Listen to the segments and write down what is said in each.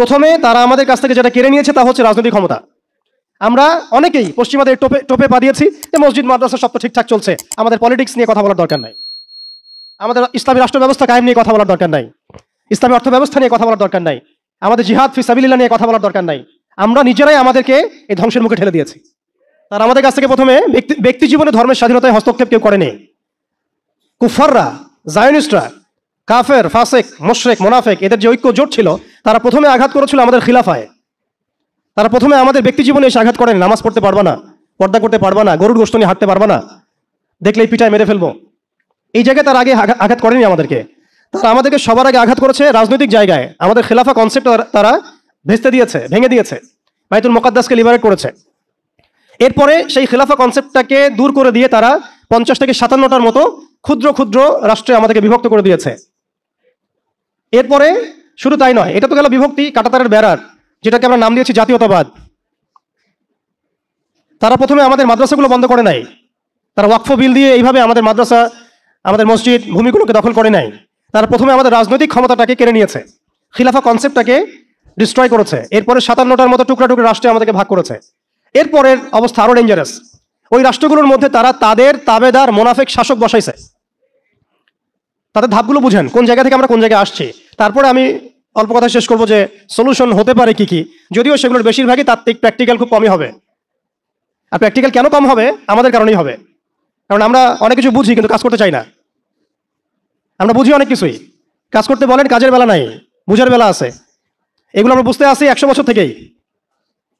প্রথমে তারা আমাদের কাছ থেকে যেটা কেড়ে নিয়েছে তা হচ্ছে রাজনৈতিক ক্ষমতা। আমরা অনেকেই পশ্চিমাদের টোপে পা দিয়েছি যে মসজিদ মাদ্রাসা সব তো ঠিকঠাক চলছে, আমাদের পলিটিক্স নিয়ে কথা বলার দরকার নাই, আমাদের ইসলামী রাষ্ট্র ব্যবস্থা কায়েম নিয়ে কথা বলার দরকার নাই, ইসলামী অর্থ ব্যবস্থা নিয়ে কথা বলার দরকার নাই, আমাদের জিহাদ ফি সাবিলিল্লাহ নিয়ে কথা বলার দরকার নাই। আমরা নিজেরাই আমাদেরকে এই ধ্বংসের মুখে ঠেলে দিয়েছি। তারা আমাদের কাছ থেকে প্রথমে ব্যক্তি জীবনে ধর্মের স্বাধীনতায় হস্তক্ষেপ কেউ করেনি। কুফাররা, জায়নিস্টরা, কাফের, ফাসেক, মুশরিক, মুনাফিক এদের যে ঐক্য জোট ছিল, তারা প্রথমে আঘাত করেছিল আমাদের খিলাফায়। তারা প্রথমে আমাদের ব্যক্তি জীবনে এসে আঘাত করেন, নামাজ পড়তে পারবা না, পর্দা করতে পারবা না, গরুর গোশত নিয়ে হাঁটতে পারবা না, দেখলেই পিটায় মেরে ফেলবো, এই জায়গায় তার আগে আঘাত করেনি আমাদেরকে। তারা আমাদেরকে সবার আগে আঘাত করেছে রাজনৈতিক জায়গায়। আমাদের খেলাফা কনসেপ্ট তারা ভেঙে দিয়েছে, বাইতুল মুকাদ্দাসকে লিবারেট করেছে। এরপরে সেই খেলাফা কনসেপ্টটাকে দূর করে দিয়ে তারা 50 থেকে 57টার মতো ক্ষুদ্র ক্ষুদ্র রাষ্ট্রে আমাদেরকে বিভক্ত করে দিয়েছে। এরপরে শুধু তাই নয়, এটা তো গেল বিভক্তি, কাঁটাতারের বেড়ার, যেটাকে আমরা নাম দিয়েছি জাতীয়তাবাদ। তারা প্রথমে আমাদের মাদ্রাসাগুলো বন্ধ করে নাই, তারা ওয়াকফ বিল দিয়ে এইভাবে আমাদের মাদ্রাসা, আমাদের মসজিদ, ভূমিগুলোকে দখল করে নাই। তারা প্রথমে আমাদের রাজনৈতিক ক্ষমতাটাকে কেড়ে নিয়েছে, খিলাফা কনসেপ্টটাকে ডিস্ট্রয় করেছে। এরপরে 57টার মতো টুকরা টুকরা রাষ্ট্রে আমাদেরকে ভাগ করেছে। এরপরের অবস্থা আরো ডেঞ্জারাস। ওই রাষ্ট্রগুলোর মধ্যে তারা তাদের তাবেদার মুনাফিক শাসক বসাইছে। তাদের ধাপগুলো বুঝেন, কোন জায়গা থেকে আমরা কোন জায়গায় আসছি। তারপরে আমি অল্প কথা শেষ করবো যে সলিউশন হতে পারে কি কি, যদিও সেগুলোর বেশিরভাগই তাত্ত্বিক, প্র্যাকটিক্যাল খুব কমই হবে। আর প্র্যাকটিক্যাল কেন কম হবে? আমাদের কারণেই হবে। কারণ আমরা অনেক কিছু বুঝি কিন্তু কাজ করতে চাই না। আমরা বুঝি অনেক কিছুই, কাজ করতে বলেন কাজের বেলা নাই, বুঝার বেলা আছে। এগুলো আমরা বুঝতে আসি 100 বছর থেকেই।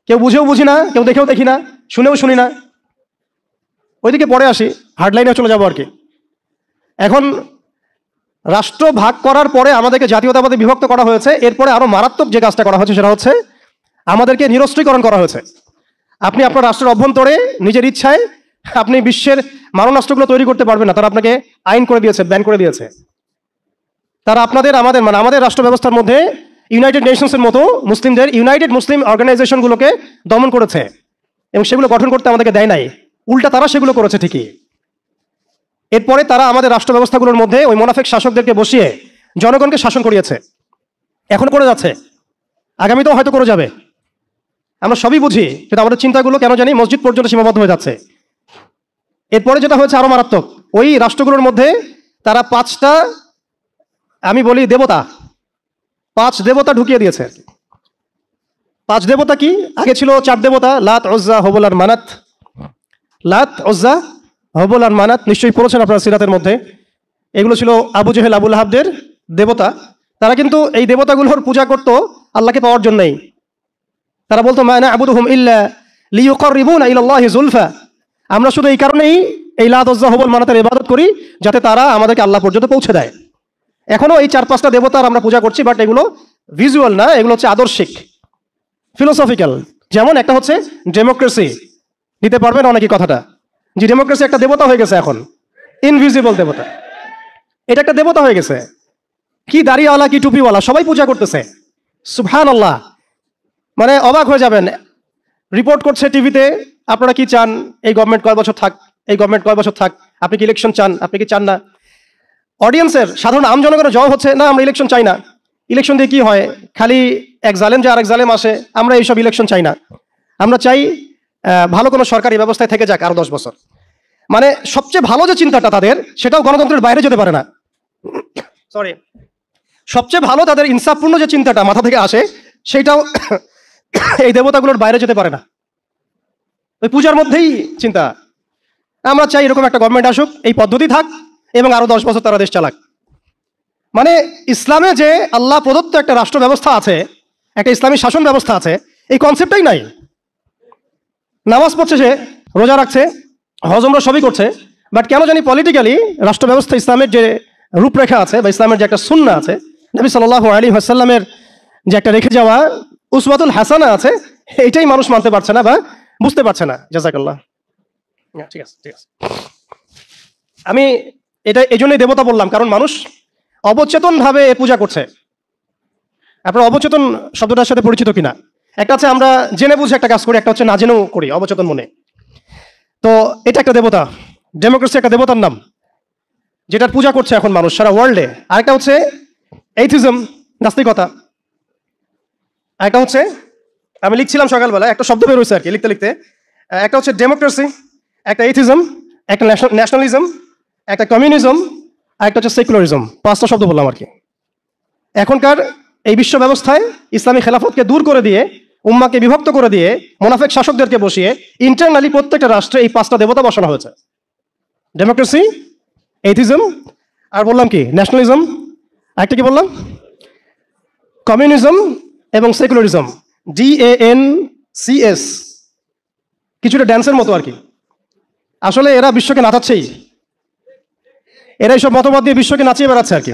কেউ বুঝেও বুঝি না, কেউ দেখেও দেখি না, শুনেও শুনি না, ওইদিকে পরে আসি, হার্ডলাইনে চলে যাবো আর কি। এখন রাষ্ট্র ভাগ করার পরে আমাদেরকে জাতীয়তাবাদে বিভক্ত করা হয়েছে। এরপরে আরো মারাত্মক যে কাজটা করা হয়েছে সেটা হচ্ছে আমাদেরকে নিরস্ত্রীকরণ করা হয়েছে। আপনি আপনার রাষ্ট্রের অভ্যন্তরে নিজের ইচ্ছায় আপনি বিশ্বের মারণাস্ত্রগুলো তৈরি করতে পারবেন না। তারা আপনাকে আইন করে দিয়েছে, ব্যান করে দিয়েছে। তারা আমাদের রাষ্ট্র ব্যবস্থার মধ্যে ইউনাইটেড নেশনসের মতো মুসলিমদের ইউনাইটেড মুসলিম অর্গানাইজেশনগুলোকে দমন করেছে এবং সেগুলো গঠন করতে আমাদেরকে দেয় নাই, উল্টা তারা সেগুলো করেছে ঠিকই। এরপরে তারা আমাদের রাষ্ট্র ব্যবস্থাগুলোর মধ্যে ওই মুনাফিক শাসকদেরকে বসিয়ে জনগণকে শাসন করিয়েছে। এখন করে যাচ্ছে, আগামীতেও হয়তো করে যাবে। আমরা সবই বুঝি, কিন্তু আমাদের চিন্তাগুলো কেন জানি মসজিদ পর্যন্ত সীমাবদ্ধ হয়ে যাচ্ছে। এরপরে যেটা হয়েছে আরো মারাত্মক, ওই রাষ্ট্রগুলোর মধ্যে তারা 5টা, আমি বলি দেবতা, 5 দেবতা ঢুকিয়ে দিয়েছে। 5 দেবতা কি? আগে ছিল 4 দেবতা, লাত, উজ্জা, হুবল আর মানাত। লাত, উজ্জা, হুবল আর মানাত নিশ্চয়ই পড়েছেন আপনারা সিরাতের মধ্যে। এগুলো ছিল আবু জেহেল, আবু লাহাবদের দেবতা। তারা কিন্তু এই দেবতাগুলোর পূজা করত আল্লাহকে পাওয়ার জন্যই। তারা বলতো মা না'বুদুহুম ইল্লা লিয়ুকাররিবুনা ইলাল্লাহি যুলফা। আমরা শুধু এই কারণেই এই লাত, উজ্জা, হুবল, মানাতের ইবাদত করি যাতে তারা আমাদেরকে আল্লাহ পর্যন্ত পৌঁছে দেয়। এখনো এই 4-5টা দেবতার আমরা পূজা করছি, বাট এগুলো ভিজুয়াল না, এগুলো হচ্ছে আদর্শিক, ফিলোসফিক্যাল। যেমন একটা হচ্ছে ডেমোক্রেসি, দিতে পারবেন অনেকই কথাটা, যে ডেমোক্রেসি একটা দেবতা হয়ে গেছে এখন, ইনভিজিবল দেবতা। এটা একটা দেবতা হয়ে গেছে। কি দাড়িওয়ালা, কি টুপিওয়ালা, সবাই পূজা করতেছে। সুবহানাল্লাহ, মানে অবাক হয়ে যাবেন। রিপোর্ট করছে টিভিতে, আপনারা কি চান, এই গভর্নমেন্ট কয় বছর থাক, এই গভর্নমেন্ট কয় বছর থাক, আপনি কি ইলেকশন চান, আপনি কি চান না? অডিয়েন্সের, সাধারণ আম জনগণের জবাব হচ্ছে না, আমরা ইলেকশন চাই না। ইলেকশন দিয়ে কি হয়? খালি এক জালেম যে আরেক জালেম আসে, আমরা এইসব ইলেকশন চাই না। আমরা চাই ভালো কোনো সরকারি ব্যবস্থায় থেকে যাক আরো 10 বছর। মানে সবচেয়ে ভালো যে চিন্তাটা তাদের, সেটাও গণতন্ত্রের বাইরে যেতে পারে না। সরি, সবচেয়ে ভালো তাদের ইনসাফপূর্ণ যে চিন্তাটা মাথা থেকে আসে, সেটাও এই দেবতাগুলোর বাইরে যেতে পারে না। ওই পূজার মধ্যেই চিন্তা। আমরা চাই এরকম একটা গভর্নমেন্ট আসুক, এই পদ্ধতি থাক, এবং আরো 10 বছর তারা দেশ চালাক। মানে ইসলামে যে আল্লাহ প্রদত্ত একটা রাষ্ট্র ব্যবস্থা আছে, একটা ইসলামী শাসন ব্যবস্থা আছে, এই কনসেপ্টটাই নাই। নামাজ পড়ছে সে, রোজা রাখছে, হজ উমরা সবই করছে, বাট কেন জানি পলিটিক্যালি রাষ্ট্র ব্যবস্থা, ইসলামের যে রূপরেখা আছে বা ইসলামের যে একটা সুন্নাহ আছে, নবী সাল্লাল্লাহু আলাইহি ওয়াসাল্লামের যে একটা রেখে যাওয়া উসওয়াতুল হাসানা আছে, এটাই মানুষ মানতে পারছে না বা বুঝতে পারছে না। জাযাকাল্লাহ। ঠিক আছে, ঠিক আছে। আমি এটা এই জন্যই দেবতা বললাম, কারণ মানুষ অবচেতন ভাবে পূজা করছে। আপনার অবচেতন শব্দটার সাথে পরিচিত কিনা? একটা হচ্ছে আমরা জেনে বুঝে একটা কাজ করি, একটা হচ্ছে না জেনেও করি, অবচেতন মনে। তো এটা একটা দেবতা, ডেমোক্রেসি একটা দেবতার নাম, যেটার পূজা করছে এখন মানুষ সারা ওয়ার্ল্ডে। আরেকটা হচ্ছে এইথিজম, নাস্তিকতা। একটা হচ্ছে, আমি লিখছিলাম সকালবেলা, একটা শব্দ বের হয়েছে আর কি লিখতে লিখতে। একটা হচ্ছে ডেমোক্রেসি, একটা এথিজম, একটা ন্যাশনালিজম, একটা কমিউনিজম, আর একটা হচ্ছে সেকুলারিজম। 5টা শব্দ বললাম আর কি। এখনকার এই বিশ্ব ব্যবস্থায় ইসলামী খেলাফতকে দূর করে দিয়ে, উম্মাকে বিভক্ত করে দিয়ে, মোনাফেক শাসকদেরকে বসিয়ে ইন্টারনালি প্রত্যেকটা রাষ্ট্রে এই 5টা দেবতা বসানো হয়েছে। ডেমোক্রেসি, এথিজম, আর বললাম কি ন্যাশনালিজম, একটা কি বললাম, কমিউনিজম এবং সেকুলারিজম। DANCS, কিছুটা ড্যান্সের মতো আর কি। আসলে এরা বিশ্বকে নাচাচ্ছেই, এরা এইসব মতবাদ দিয়ে বিশ্বকে নাচিয়ে বেড়াচ্ছে আর কি।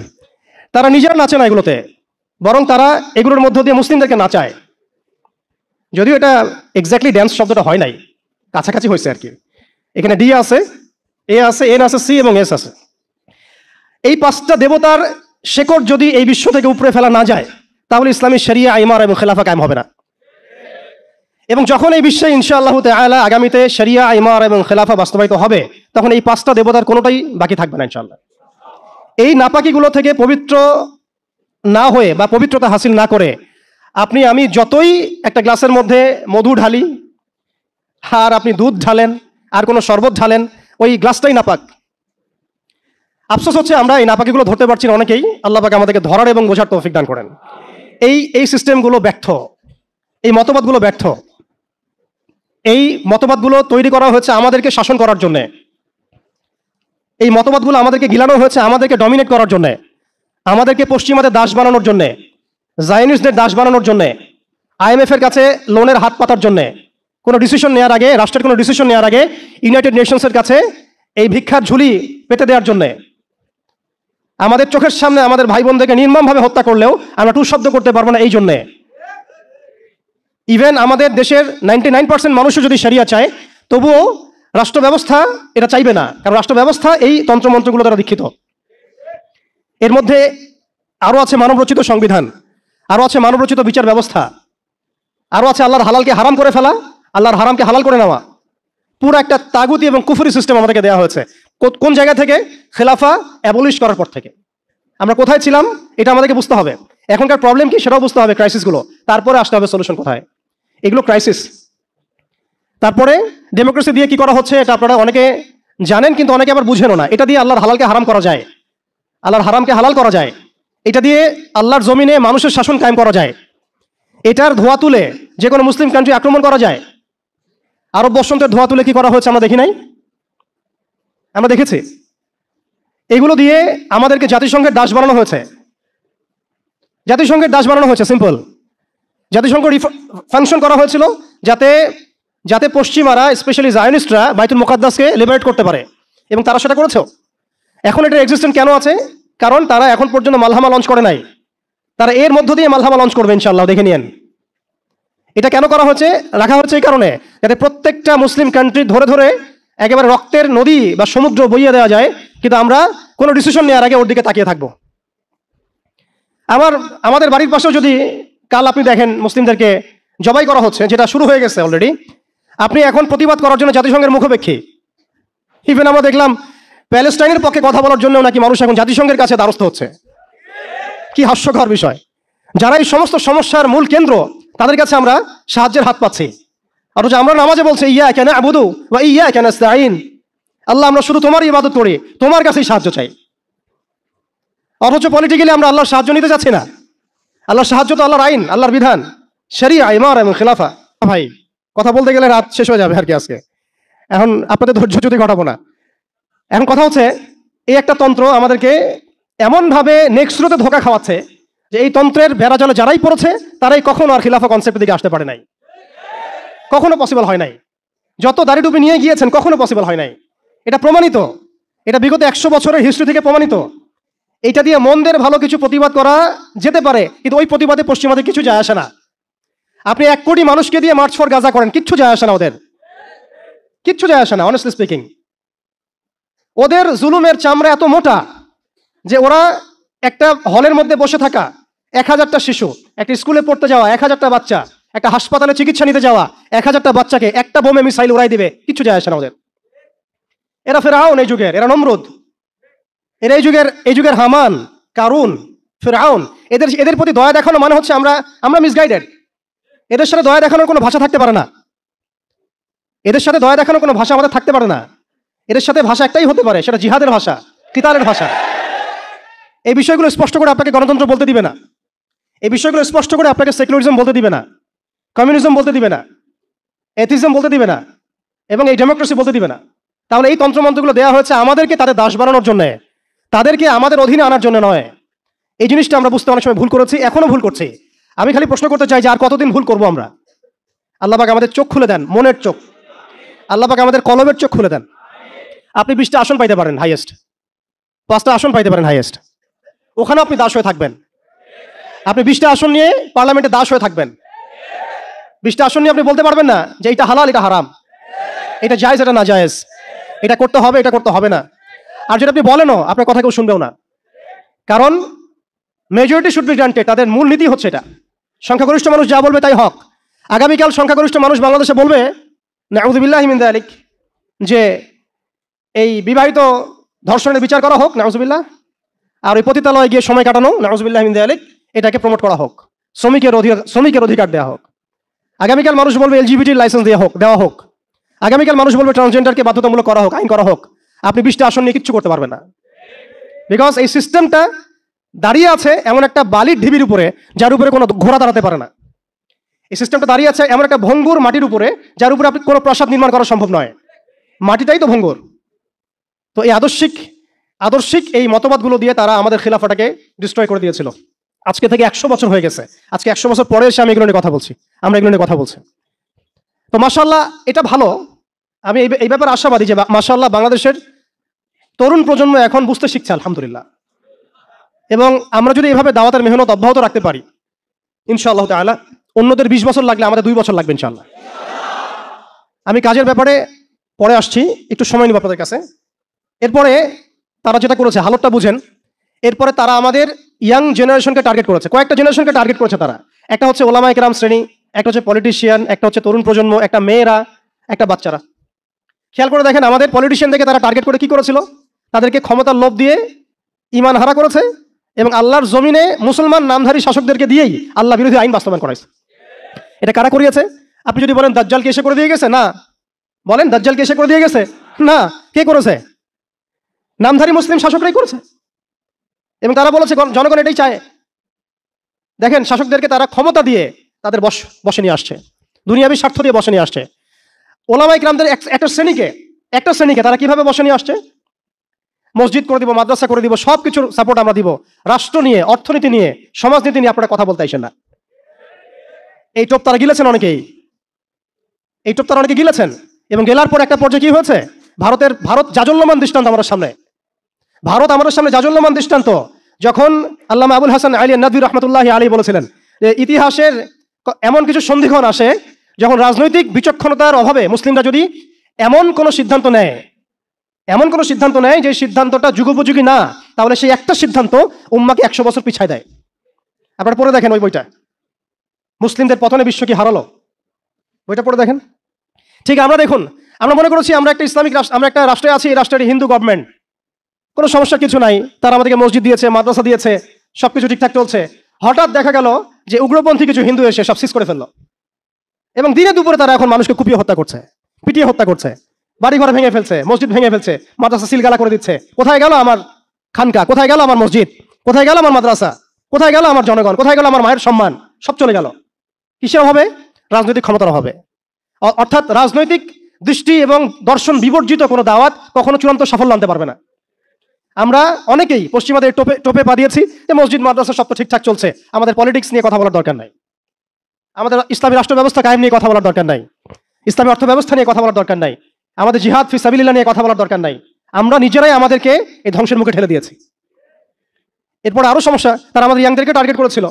তারা নিজেরা নাচে না এগুলোতে, বরং তারা এগুলোর মধ্য দিয়ে মুসলিমদেরকে নাচায়। যদিও এটা এক্স্যাক্টলি ড্যান্স শব্দটা হয় নাই, কাছাকাছি হয়েছে আর কি। এখানে D আছে, A আছে, N আছে, C এবং S আছে। এই 5টা দেবতার শেকড় যদি এই বিশ্ব থেকে উপরে ফেলা না যায়, তাহলে ইসলামী শরিয়া, ইমার এবং খেলাফা কায়েম হবে না। এবং যখন এই বিশ্বে ইনশাআল্লাহ তাআলা আগামীতে শরিয়া, ইমার এবং খেলাফা বাস্তবায়িত হবে, তখন এই 5টা দেবতার কোনোটাই বাকি থাকবে না ইনশাআল্লাহ। এই নাপাকিগুলো থেকে পবিত্র না হয়ে বা পবিত্রতা হাসিল না করে আপনি আমি যতই একটা গ্লাসের মধ্যে মধু ঢালি, আর আপনি দুধ ঢালেন, আর কোনো শরবত ঢালেন, ওই গ্লাসটাই নাপাক। আফসোস হচ্ছে আমরা এই নাপাকিগুলো ধরতে পারছি না অনেকেই। আল্লাহ পাক আমাদেরকে ধরার এবং বোঝার তৌফিক দান করেন। এই সিস্টেমগুলো ব্যর্থ, এই মতবাদগুলো ব্যর্থ। এই মতবাদগুলো তৈরি করা হয়েছে আমাদেরকে শাসন করার জন্যে। এই মতবাদগুলো আমাদেরকে গিলানো হয়েছে আমাদেরকে ডমিনেট করার জন্যে, আমাদেরকে পশ্চিমাদের দাস বানানোর জন্যে, জায়নিস্টদের দাস বানানোর জন্যে, IMF এর কাছে লোনের হাত পাতার জন্যে, কোনো ডিসিশন নেওয়ার আগে, রাষ্ট্রের কোনো ডিসিশন নেওয়ার আগে ইউনাইটেড নেশনসের কাছে এই ভিক্ষার ঝুলি পেতে দেওয়ার জন্যে। আমাদের চোখের সামনে আমাদের ভাই বোনদেরকে নির্মমভাবে হত্যা করলেও আমরা টু শব্দ করতে পারবো না এই জন্যে। ইভেন আমাদের দেশের 99% মানুষও যদি শরিয়া চায়, তবুও রাষ্ট্র ব্যবস্থা এটা চাইবে না, কারণ রাষ্ট্র ব্যবস্থা এই তন্ত্রমন্ত্রগুলো দ্বারা দীক্ষিত। এর মধ্যে আরও আছে মানবরচিত সংবিধান, আরও আছে মানবরচিত বিচার ব্যবস্থা, আরও আছে আল্লাহর হালালকে হারাম করে ফেলা, আল্লাহর হারামকে হালাল করে নেওয়া। পুরো একটা তাগুতি এবং কুফরি সিস্টেম আমাদেরকে দেওয়া হয়েছে। কোন জায়গা থেকে? খেলাফা অ্যাবলিশ করার পর থেকে। আমরা কোথায় ছিলাম এটা আমাদেরকে বুঝতে হবে। এখনকার প্রবলেম কি সেটাও বুঝতে হবে, ক্রাইসিসগুলো, তারপরে আসতে হবে সলিউশন কোথায়। এগুলো ক্রাইসিস। তারপরে ডেমোক্রেসি দিয়ে কি করা হচ্ছে এটা আপনারা অনেকে জানেন, কিন্তু অনেকে আবার বুঝেনও না। এটা দিয়ে আল্লাহর হালালকে হারাম করা যায়, আল্লাহর হারামকে হালাল করা যায়। এটা দিয়ে আল্লাহর জমিনে মানুষের শাসন কায়েম করা যায়। এটার ধোয়া তুলে যে কোনো মুসলিম কান্ট্রি আক্রমণ করা যায়। আরব বসন্তের ধোয়া তুলে কি করা হয়েছে আমরা দেখি নাই? আমরা দেখেছি। এগুলো দিয়ে আমাদেরকে জাতিসংঘের দাস বানানো হয়েছে। জাতিসংঘের দাস বানানো হয়েছে, সিম্পল। জাতিসংঘ ফাংশন করা হয়েছিল যাতে পশ্চিমারা, স্পেশালি জায়নিস্টরা বাইতুল মুকাদ্দাসকে লিবারেট করতে পারে, এবং তারা সেটা করেছে। এখন এটা এক্সিস্টেন্ট কেন আছে? কারণ তারা এখন পর্যন্ত মালহামা লঞ্চ করে নাই। তারা এর মধ্য দিয়ে মালহামা লঞ্চ করবে ইনশাআল্লাহ, দেখে নিয়েন। এটা কেন করা হয়েছে? রাখা হচ্ছে এই কারণে, যাতে প্রত্যেকটা মুসলিম কান্ট্রি ধরে ধরে একেবারে রক্তের নদী বা সমুদ্র বইয়ে দেওয়া যায়, কিন্তু আমরা কোনো ডিসিশন নেওয়ার আগে ওর দিকে তাকিয়ে থাকবো। আমাদের বাড়ির পাশেও যদি কাল আপনি দেখেন মুসলিমদেরকে জবাই করা হচ্ছে, যেটা শুরু হয়ে গেছে অলরেডি, আপনি এখন প্রতিবাদ করার জন্য জাতিসংঘের মুখোপেক্ষী। ইভেন আমরা দেখলাম প্যালেস্টাইনের পক্ষে কথা বলার জন্য নাকি মানুষ এখন জাতিসংঘের কাছে দ্বারস্থ হচ্ছে। কি হাস্যকর বিষয়! যারা এই সমস্ত সমস্যার মূল কেন্দ্র, তাদের কাছে আমরা সাহায্যের হাত পাচ্ছি। অথচ আমরা নামাজে বলছি ইয়াকা না'বুদু ওয়া ইয়াকা নাস্তাঈন, আল্লাহ আমরা শুধু তোমারই ইবাদত করি, তোমার কাছেই সাহায্য চাই। অথচ পলিটিক্যালি আমরা আল্লাহর সাহায্য নিতে যাচ্ছি না। আল্লাহর সাহায্য তো আল্লাহর আইন, আল্লাহর বিধান, শরিয়া, ইমার এবং খেলাফা। ভাই কথা বলতে গেলে রাত শেষ হয়ে যাবে আর কি আজকে। এখন আপনাদের ধৈর্য যদি ঘটাবো না। এখন কথা হচ্ছে, এই একটা তন্ত্র আমাদেরকে এমনভাবে নেক্সট রোতে ধোঁকা খাওয়াচ্ছে যে এই তন্ত্রের বেড়াজালে যারাই পড়েছে তারাই কখনো আর খিলাফা কনসেপ্টের দিকে আসতে পারে নাই, কখনো পসিবল হয় নাই। যত দাড়ি টুপি নিয়ে গিয়েছেন কখনো পসিবল হয় নাই। এটা প্রমাণিত, এটা বিগত 100 বছরের হিস্ট্রি থেকে প্রমাণিত। এটা দিয়ে মন্দের ভালো কিছু প্রতিবাদ করা যেতে পারে, কিন্তু ওই প্রতিবাদে পশ্চিমাদের কিছু যায় আসে না। আপনি 1 কোটি মানুষকে দিয়ে মার্চ ফর গাজা করেন, কিচ্ছু যায় আসে না, ওদের কিচ্ছু যায় আসে না। অনেস্টলি স্পিকিং, ওদের জুলুমের চামড়া এত মোটা যে ওরা একটা হলের মধ্যে বসে থাকা 1000টা শিশু, একটা স্কুলে পড়তে যাওয়া 1000টা বাচ্চা, একটা হাসপাতালে চিকিৎসা নিতে যাওয়া 1000টা বাচ্চাকে একটা বোমে মিসাইল উড়াই দিবে, কিচ্ছু যায় আসে না ওদের। এরা ফেরাউন এই যুগের, এরা নমরুদ, এরা এই যুগের হামান, কারুন, ফেরাউন। এদের প্রতি দয়া দেখানো মানে হচ্ছে আমরা মিসগাইডেড। এদের সাথে দয়া দেখানোর কোনো ভাষা থাকতে পারে না। এদের সাথে দয়া দেখানোর কোনো ভাষা আমাদের থাকতে পারে না। এদের সাথে ভাষা একটাই হতে পারে, সেটা জিহাদের ভাষা, কিতালের ভাষা। এই বিষয়গুলো স্পষ্ট করে আপনাকে গণতন্ত্র বলতে দিবে না, এই বিষয়গুলো স্পষ্ট করে আপনাকে সেকুলারিজম বলতে দিবে না, কমিউনিজম বলতে দিবে না, এথিজম বলতে দিবে না, এবং এই ডেমোক্রেসি বলতে দিবে না। তাহলে এই তন্ত্রমন্ত্রগুলো দেওয়া হয়েছে আমাদেরকে তাদের দাস বানানোর জন্য, তাদেরকে আমাদের অধীনে আনার জন্য নয়। এই জিনিসটা আমরা বুঝতে অনেক সময় ভুল করেছি, এখনো ভুল করছি। আমি খালি প্রশ্ন করতে চাই যে আর কতদিন ভুল করবো আমরা? আল্লাহ পাক আমাদের চোখ খুলে দেন, মনের চোখ। আল্লাহ পাক আমাদের কলবের চোখ খুলে দেন। আপনি 20টা আসন পাইতে পারেন হাইয়েস্ট, 5টা আসন পাইতে পারেন হাইয়েস্ট, ওখানে আপনি দাস হয়ে থাকবেন। আপনি 20টা আসন নিয়ে পার্লামেন্টে দাস হয়ে থাকবেন। 20টা আসন নিয়ে আপনি বলতে পারবেন না যে এটা হালাল, এটা হারাম, এটা জায়েজ, এটা না জায়েজ, এটা করতে হবে, এটা করতে হবে না। আর যদি আপনি বলেনও, আপনার কথা কেউ শুনবেও না। কারণ মেজরিটি শুড বি গ্রান্টেড, তাদের মূল নীতি হচ্ছে এটা, সংখ্যাগরিষ্ঠ মানুষ যা বলবে তাই হক। আগামীকাল সংখ্যাগরিষ্ঠ মানুষ বাংলাদেশে বলবে নাউযুবিল্লাহি মিন যালিক, যে এই বিবাহিত ধর্ষণের বিচার করা হোক, নাউযুবিল্লাহ, আর ওই পতিতালয়ে গিয়ে সময় কাটানো, নাউযুবিল্লাহি মিন যালিক, এটাকে প্রমোট করা হোক, শ্রমিকের অধিকার দেওয়া হোক। আগামীকাল মানুষ বলবে এলজিবিটি লাইসেন্স দেওয়া হোক। আগামীকাল মানুষ বলবে ট্রান্সজেন্ডারকে বাধ্যতামূলক করা হোক, আইন করা হোক। আপনি 20টা আসন নিয়ে কিচ্ছু করতে পারবেন না, বিকজ এই সিস্টেমটা দাঁড়িয়ে আছে এমন একটা বালির ঢিবির উপরে যার উপরে কোনো ঘোড়া দাঁড়াতে পারে না। এই সিস্টেমটা দাঁড়িয়ে আছে এমন একটা ভঙ্গুর মাটির উপরে যার উপরে আপনি কোনো প্রাসাদ নির্মাণ করা সম্ভব নয়। মাটিটাই তো ভঙ্গুর। তো এই আদর্শিক এই মতবাদগুলো দিয়ে তারা আমাদের খিলাফাটাকে ডিস্ট্রয় করে দিয়েছিল। আজকে থেকে 100 বছর হয়ে গেছে। আজকে 100 বছর পরে এসে আমি এগুলো নিয়ে কথা বলছি, আমরা এগুলো নিয়ে কথা বলছি। তো মাশাআল্লাহ, এটা ভালো। আমি এই ব্যাপারে আশাবাদী যে মাশাআল্লাহ বাংলাদেশের তরুণ প্রজন্ম এখন বুঝতে শিখছে, আলহামদুলিল্লাহ। এবং আমরা যদি এভাবে দাওয়াতের মেহনত অব্যাহত রাখতে পারি, ইনশাআল্লাহ তাআলা অন্যদের 20 বছর লাগলে আমাদের 2 বছর লাগবে ইনশাআল্লাহ। আমি কাজের ব্যাপারে পরে আসছি, একটু সময় নিব আপনাদের কাছে। এরপরে তারা যেটা করেছে, হালতটা বুঝেন। এরপরে তারা আমাদের ইয়াং জেনারেশনকে টার্গেট করেছে, কয়েকটা জেনারেশনকে টার্গেট করেছে তারা। একটা হচ্ছে ওলামায়ে কেরাম শ্রেণী, একটা হচ্ছে পলিটিশিয়ান, একটা হচ্ছে তরুণ প্রজন্ম, একটা মেয়েরা, একটা বাচ্চারা। খেয়াল করে দেখেন আমাদের পলিটিশিয়ানদেরকে তারা টার্গেট করে কি করেছিল? তাদেরকে ক্ষমতার লোভ দিয়ে ঈমান হারা করেছে এবং আল্লাহর জমিনে মুসলমান নামধারী শাসকদেরকে দিয়েই আল্লাহ বিরোধী আইন বাস্তবায়ন করাইছে। এটা কারা করিয়েছে? আপনি যদি বলেন দাজ্জালকে এসে করে দিয়ে গেছে, না। বলেন দাজ্জালকে এসে করে দিয়ে গেছে, না। কে করেছে? নামধারী মুসলিম শাসকরাই করেছে। এবং তারা বলেছে জনগণ এটাই চায়। দেখেন শাসকদেরকে তারা ক্ষমতা দিয়ে তাদের বসে নিয়ে আসছে, দুনিয়াবী স্বার্থ দিয়ে বসে নিয়ে আসছে। ওলামায়ে কেরামদের একটা শ্রেণীকে তারা কিভাবে বসে নিয়ে আসছে? মসজিদ করে দিব, মাদ্রাসা করে দিব, সব কিছুর সাপোর্ট আমরা দিব। রাষ্ট্র নিয়ে, অর্থনীতি নিয়ে, সমাজনীতি নিয়ে আপনারা কথা বলতে আইসেন না। এই টোপ তারা গিলেছেন অনেকেই, এই টোপ তারা অনেকে গিলেছেন। এবং গেলার পর একটা পর্যায়ে কি হয়েছে? ভারত জাজল্যমান দৃষ্টান্ত আমাদের সামনে। ভারত আমাদের সামনে জাজল্যমান দৃষ্টান্ত। যখন আল্লামা আবুল হাসান আলী নাদভী রহমতুল্লাহি আলাইহি বলেছিলেন যে ইতিহাসের এমন কিছু সন্ধিক্ষণ আসে যখন রাজনৈতিক বিচক্ষণতার অভাবে মুসলিমরা যদি এমন কোনো সিদ্ধান্ত নেয় যে সিদ্ধান্তটা যুগোপযোগী না, তাহলে সেই একটা সিদ্ধান্ত উম্মাকে 100 বছর পিছায় দেয়। আপনারা পড়ে দেখেন ওই বইটা, মুসলিমদের পতনে বিশ্ব কি হারালো, বইটা পড়ে দেখেন। ঠিক আমরা দেখুন, আমরা মনে করেছি আমরা একটা ইসলামিক রাষ্ট্র, আমরা একটা রাষ্ট্রে আছি, এই রাষ্ট্রের হিন্দু গভর্নমেন্ট, কোনো সমস্যা কিছু নাই, তারা আমাদেরকে মসজিদ দিয়েছে, মাদ্রাসা দিয়েছে, সবকিছু ঠিকঠাক চলছে। হঠাৎ দেখা গেল যে উগ্রপন্থী কিছু হিন্দু এসে সব সিজ করে ফেললো এবং দিনে দুপুরে তারা এখন মানুষকে কুপিয়ে হত্যা করছে, পিটিয়ে হত্যা করছে, বাড়িঘর ভেঙে ফেলছে, মসজিদ ভেঙে ফেলছে, মাদ্রাসা সিলগালা করে দিচ্ছে। কোথায় গেল আমার খানকা, কোথায় গেল আমার মসজিদ, কোথায় গেল আমার মাদ্রাসা, কোথায় গেল আমার জনগণ, কোথায় গেল আমার মায়ের সম্মান? সব চলে গেল। কিসের অভাবে? রাজনৈতিক ক্ষমতার অভাবে। অর্থাৎ রাজনৈতিক দৃষ্টি এবং দর্শন বিবর্জিত কোনো দাওয়াত কখনো চূড়ান্ত সাফল্য আনতে পারবে না। আমরা অনেকেই পশ্চিমাদের টোপে পা দিয়েছি যে মসজিদ মাদ্রাসা সব তো ঠিকঠাক চলছে, আমাদের পলিটিক্স নিয়ে কথা বলার দরকার নাই, আমাদের ইসলামী রাষ্ট্র ব্যবস্থা কায়েম নিয়ে কথা বলার দরকার নাই, ইসলামী অর্থ ব্যবস্থা নিয়ে কথা বলার দরকার নাই, আমাদের জিহাদ ফি সাবিলিল্লাহ নিয়ে কথা বলার দরকার নাই। আমরা নিজেরাই আমাদেরকে এই ধ্বংসের মুখে ঠেলে দিয়েছি। এরপর আরো সমস্যা, তারা আমাদের ইয়াংদেরকে টার্গেট করেছিল।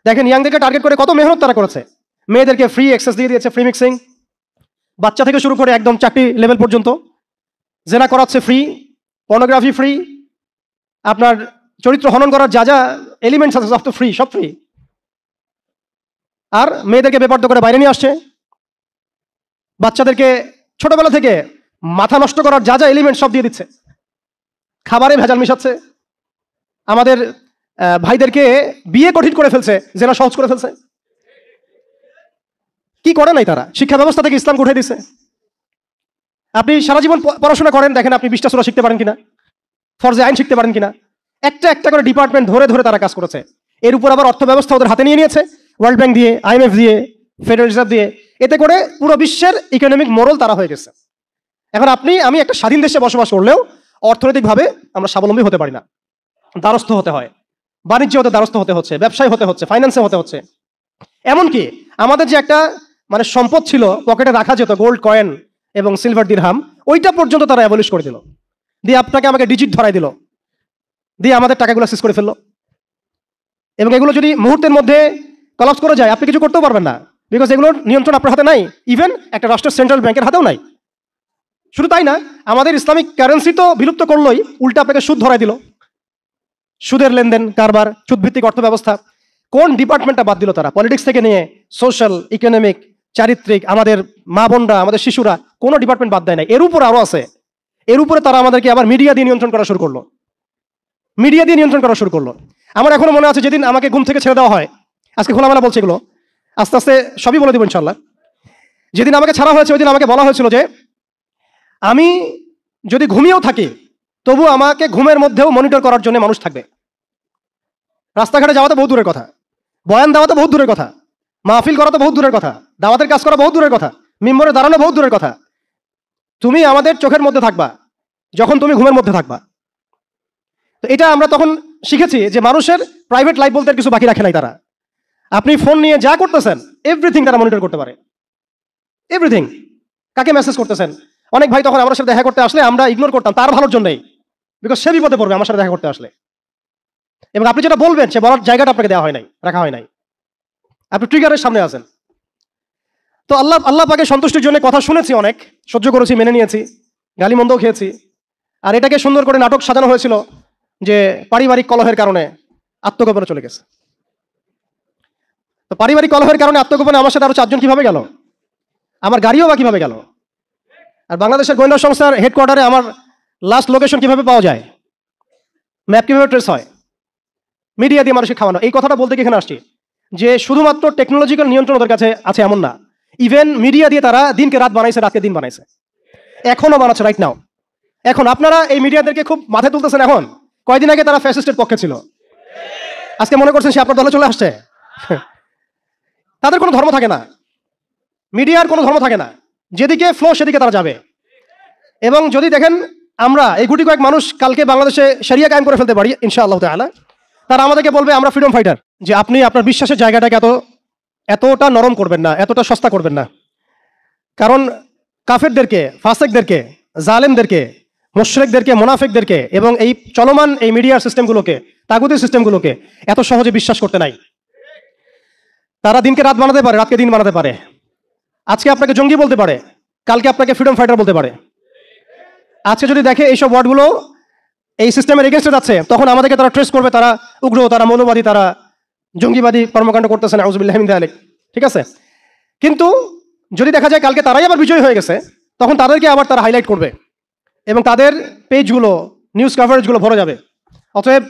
দেখেন ইয়াংদেরকে টার্গেট করে কত মেহনত তারা করেছে। মেয়েদেরকে ফ্রি অ্যাক্সেস দিয়ে দিয়েছে, ফ্রি মিক্সিং, বাচ্চা থেকে শুরু করে একদম চাকরি লেভেল পর্যন্ত জেনা করাচ্ছে ফ্রি, পর্নোগ্রাফি ফ্রি, আপনার চরিত্র হনন করার যা যা এলিমেন্টস আছে সব তো ফ্রি, সব ফ্রি। আর মেয়েদেরকে বেপর্দ করে বাইরে নিয়ে আসছে, বাচ্চাদেরকে ছোটবেলা থেকে মাথা নষ্ট করার যা যা এলিমেন্ট সব দিয়ে দিচ্ছে, খাবারে ভেজাল মিশাচ্ছে, আমাদের ভাইদেরকে বিয়ে কঠিন করে ফেলছে, জেনা সহজ করে ফেলছে। কি করে নাই তারা? শিক্ষা ব্যবস্থা থেকে ইসলামকে উঠে দিছে। আপনি সারা জীবন পড়াশোনা করেন, দেখেন আপনি 20টা সূরা শিখতে পারেন কিনা, ফরজে আইন শিখতে পারেন কিনা। একটা একটা করে ডিপার্টমেন্ট ধরে ধরে তারা কাজ করেছে। এর উপর আবার অর্থ ব্যবস্থা ওদের হাতে নিয়ে নিয়েছে, ওয়ার্ল্ড ব্যাংক দিয়ে, IMF দিয়ে, ফেডারেল রিজার্ভ দিয়ে। এতে করে পুরো বিশ্বের ইকোনমিক মোড়ল তারা হয়ে গেছে। এখন আপনি আমি একটা স্বাধীন দেশে বসবাস করলেও অর্থনৈতিকভাবে আমরা স্বাবলম্বী হতে পারি না, দ্বারস্থ হতে হয়, বাণিজ্য হতে দ্বারস্থ হতে হচ্ছে, ব্যবসায় হতে হচ্ছে, ফাইন্যান্সে হতে হচ্ছে। এমনকি আমাদের যে একটা মানে সম্পদ ছিল পকেটে রাখা যেত, গোল্ড কয়েন এবং সিলভার দিরহাম, ওইটা পর্যন্ত তারা অ্যাবলিশ করে দিল, দিয়ে আপনাকে আমাকে ডিজিট ধরাই দিল, দিয়ে আমাদের টাকাগুলো সিজ করে ফেললো। এবং এগুলো যদি মুহূর্তের মধ্যে কলাপস করে যায়, আপনি কিছু করতেও পারবেন না, বিকজ এগুলোর নিয়ন্ত্রণ আপনার হাতে নাই, ইভেন একটা রাষ্ট্রের সেন্ট্রাল ব্যাংকের হাতেও নাই। শুধু তাই না, আমাদের ইসলামিক কারেন্সি তো বিলুপ্ত করলোই, উল্টা আপনাকে সুদ ধরাই দিল, সুদের লেনদেন কারবার, সুদভিত্তিক অর্থ ব্যবস্থা। কোন ডিপার্টমেন্টটা বাদ দিল তারা? পলিটিক্স থেকে নিয়ে সোশ্যাল, ইকোনমিক, চারিত্রিক, আমাদের মা বোনরা, আমাদের শিশুরা, কোনো ডিপার্টমেন্ট বাদ দেয় না। এর উপর আরো আছে। এর উপরে তারা আমাদেরকে আবার মিডিয়া দিয়ে নিয়ন্ত্রণ করা শুরু করলো, মিডিয়া দিয়ে নিয়ন্ত্রণ করা শুরু করলো। আমার এখনো মনে আছে যেদিন আমাকে ঘুম থেকে ছেড়ে দেওয়া হয়, আজকে খোলামেলা বলছে এগুলো, আস্তে আস্তে সবই বলে দেবো ইনশাল্লাহ। যেদিন আমাকে ছাড়া হয়েছে ওই দিন আমাকে বলা হয়েছিল যে আমি যদি ঘুমিয়েও থাকি তবু আমাকে ঘুমের মধ্যেও মনিটর করার জন্য মানুষ থাকবে। রাস্তাঘাটে যাওয়া তো বহুত দূরের কথা, বয়ান দেওয়া তো বহুত দূরের কথা, মাহফিল করা তো বহুত দূরের কথা, দাওয়াতের কাজ করা বহুত দূরের কথা, মিম্বরে দাঁড়ানো বহুত দূরের কথা। তুমি আমাদের চোখের মধ্যে থাকবা যখন তুমি ঘুমের মধ্যে থাকবা। তো এটা আমরা তখন শিখেছি যে মানুষের প্রাইভেট লাইফ বলতে কিছু বাকি রাখে নাই তারা। আপনি ফোন নিয়ে যা করতেছেন এভরিথিং তারা মনিটর করতে পারে, এভরিথিং। কাকে মেসেজ করতেছেন? অনেক ভাই তখন আমার সাথে দেখা করতে আসলে আমরা ইগনোর করতাম তার ভালোর জন্যই, বিকজ সে বিপদে পড়বে আমার সাথে দেখা করতে আসলে। এবং আপনি যেটা বলবেন সে বলার জায়গাটা আপনাকে দেওয়া হয় নাই, রাখা হয় নাই, আপনি ট্রিগারের সামনে আছেন। তো আল্লাহ পাকে সন্তুষ্টির জন্য কথা শুনেছি, অনেক সহ্য করেছি, মেনে নিয়েছি, গালি মন্দও খেয়েছি। আর এটাকে সুন্দর করে নাটক সাজানো হয়েছিল যে পারিবারিক কলহের কারণে আত্মগোপনে চলে গেছে। তো পারিবারিক কলহের কারণে আত্মগোপনে আমার সাথে আরো 4 জন কিভাবে গেল, আমার গাড়িও বা কিভাবে গেল, আর বাংলাদেশের গোয়েন্দা সংস্থার হেডকোয়ার্টারে আমার লাস্ট লোকেশন কিভাবে পাওয়া যায়, ম্যাপ কিভাবে ট্রেস হয়, মিডিয়া দিয়ে মানুষকে খাওয়ানো। এই কথাটা বলতে এখানে আসছি যে শুধুমাত্র টেকনোলজিক্যাল নিয়ন্ত্রণ ওদের কাছে আছে এমন না, ইভেন মিডিয়া দিয়ে তারা দিনকে রাত বানাইছে, রাতকে দিন বানাইছে, এখনো বানাচ্ছে রাইট নাও। এখন আপনারা এই মিডিয়াদেরকে খুব মাথায় তুলতেছেন। এখন কয়দিন আগে তারা ফ্যাসিস্টের পক্ষে ছিল, আজকে মনে করছেন সে আপনার দলে চলে আসছে। তাদের কোনো ধর্ম থাকে না, মিডিয়ার কোনো ধর্ম থাকে না, যেদিকে ফ্লো সেদিকে তারা যাবে। এবং যদি দেখেন আমরা এই গুটি কয়েক মানুষ কালকে বাংলাদেশে শরিয়া কায়েম করে ফেলতে পারি ইনশাআল্লাহ তাআলা, তারা আমাদেরকে বলবে আমরা ফ্রিডম ফাইটার। যে আপনি আপনার বিশ্বাসের জায়গাটাকে এতটা নরম করবেন না, এতটা সস্তা করবেন না। কারণ কাফেরদেরকে, ফাসেকদেরকে, জালেমদেরকে, মুশরিকদেরকে, মুনাফিকদেরকে এবং এই চলমান এই মিডিয়ার সিস্টেমগুলোকে, তাগুতি সিস্টেমগুলোকে এত সহজে বিশ্বাস করতে নাই। তারা দিনকে রাত বানাতে পারে, রাতকে দিন বানাতে পারে। আজকে আপনাকে জঙ্গি বলতে পারে, কালকে আপনাকে ফ্রিডম ফাইটার বলতে পারে। আজকে যদি দেখে এইসব ওয়ার্ডগুলো এই সিস্টেমের এগেনস্টে যাচ্ছে, তখন আমাদেরকে তারা ট্রেস করবে, তারা উগ্র, তারা মৌলবাদী, তারা জঙ্গিবাদী কর্মকাণ্ড করতেছে, নাউযুবিল্লাহি মিন যালিক। ঠিক আছে, কিন্তু যদি দেখা যায় কালকে তারাই আবার বিজয়ী হয়ে গেছে, তখন তাদেরকে আবার তারা হাইলাইট করবে এবং তাদের পেজগুলো, নিউজ কভারেজগুলো ভরে যাবে। অতএব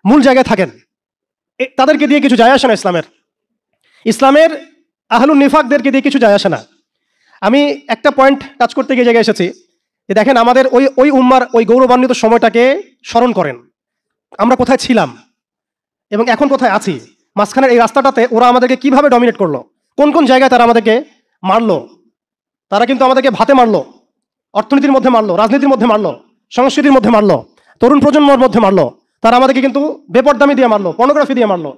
মূল জায়গায় থাকেন, তাদেরকে দিয়ে কিছু যায় আসে না। ইসলামের আহলুন নিফাকদেরকে দিয়ে কিছু যায় আসে না। আমি একটা পয়েন্ট টাচ করতে গিয়ে জায়গায় এসেছি যে দেখেন আমাদের ওই উম্মার ওই গৌরবান্বিত সময়টাকে স্মরণ করেন, আমরা কোথায় ছিলাম এবং এখন কোথায় আছি। মাঝখানের এই রাস্তাটাতে ওরা আমাদেরকে কিভাবে ডমিনেট করলো, কোন কোন জায়গায় তারা আমাদেরকে মারলো। তারা কিন্তু আমাদেরকে ভাতে মারলো, অর্থনীতির মধ্যে মারলো, রাজনীতির মধ্যে মারলো, সংস্কৃতির মধ্যে মারলো, তরুণ প্রজন্মের মধ্যে মারলো। তারা আমাদেরকে কিন্তু বেপরদামি দিয়ে মারলো, পর্নোগ্রাফি দিয়ে মারলো,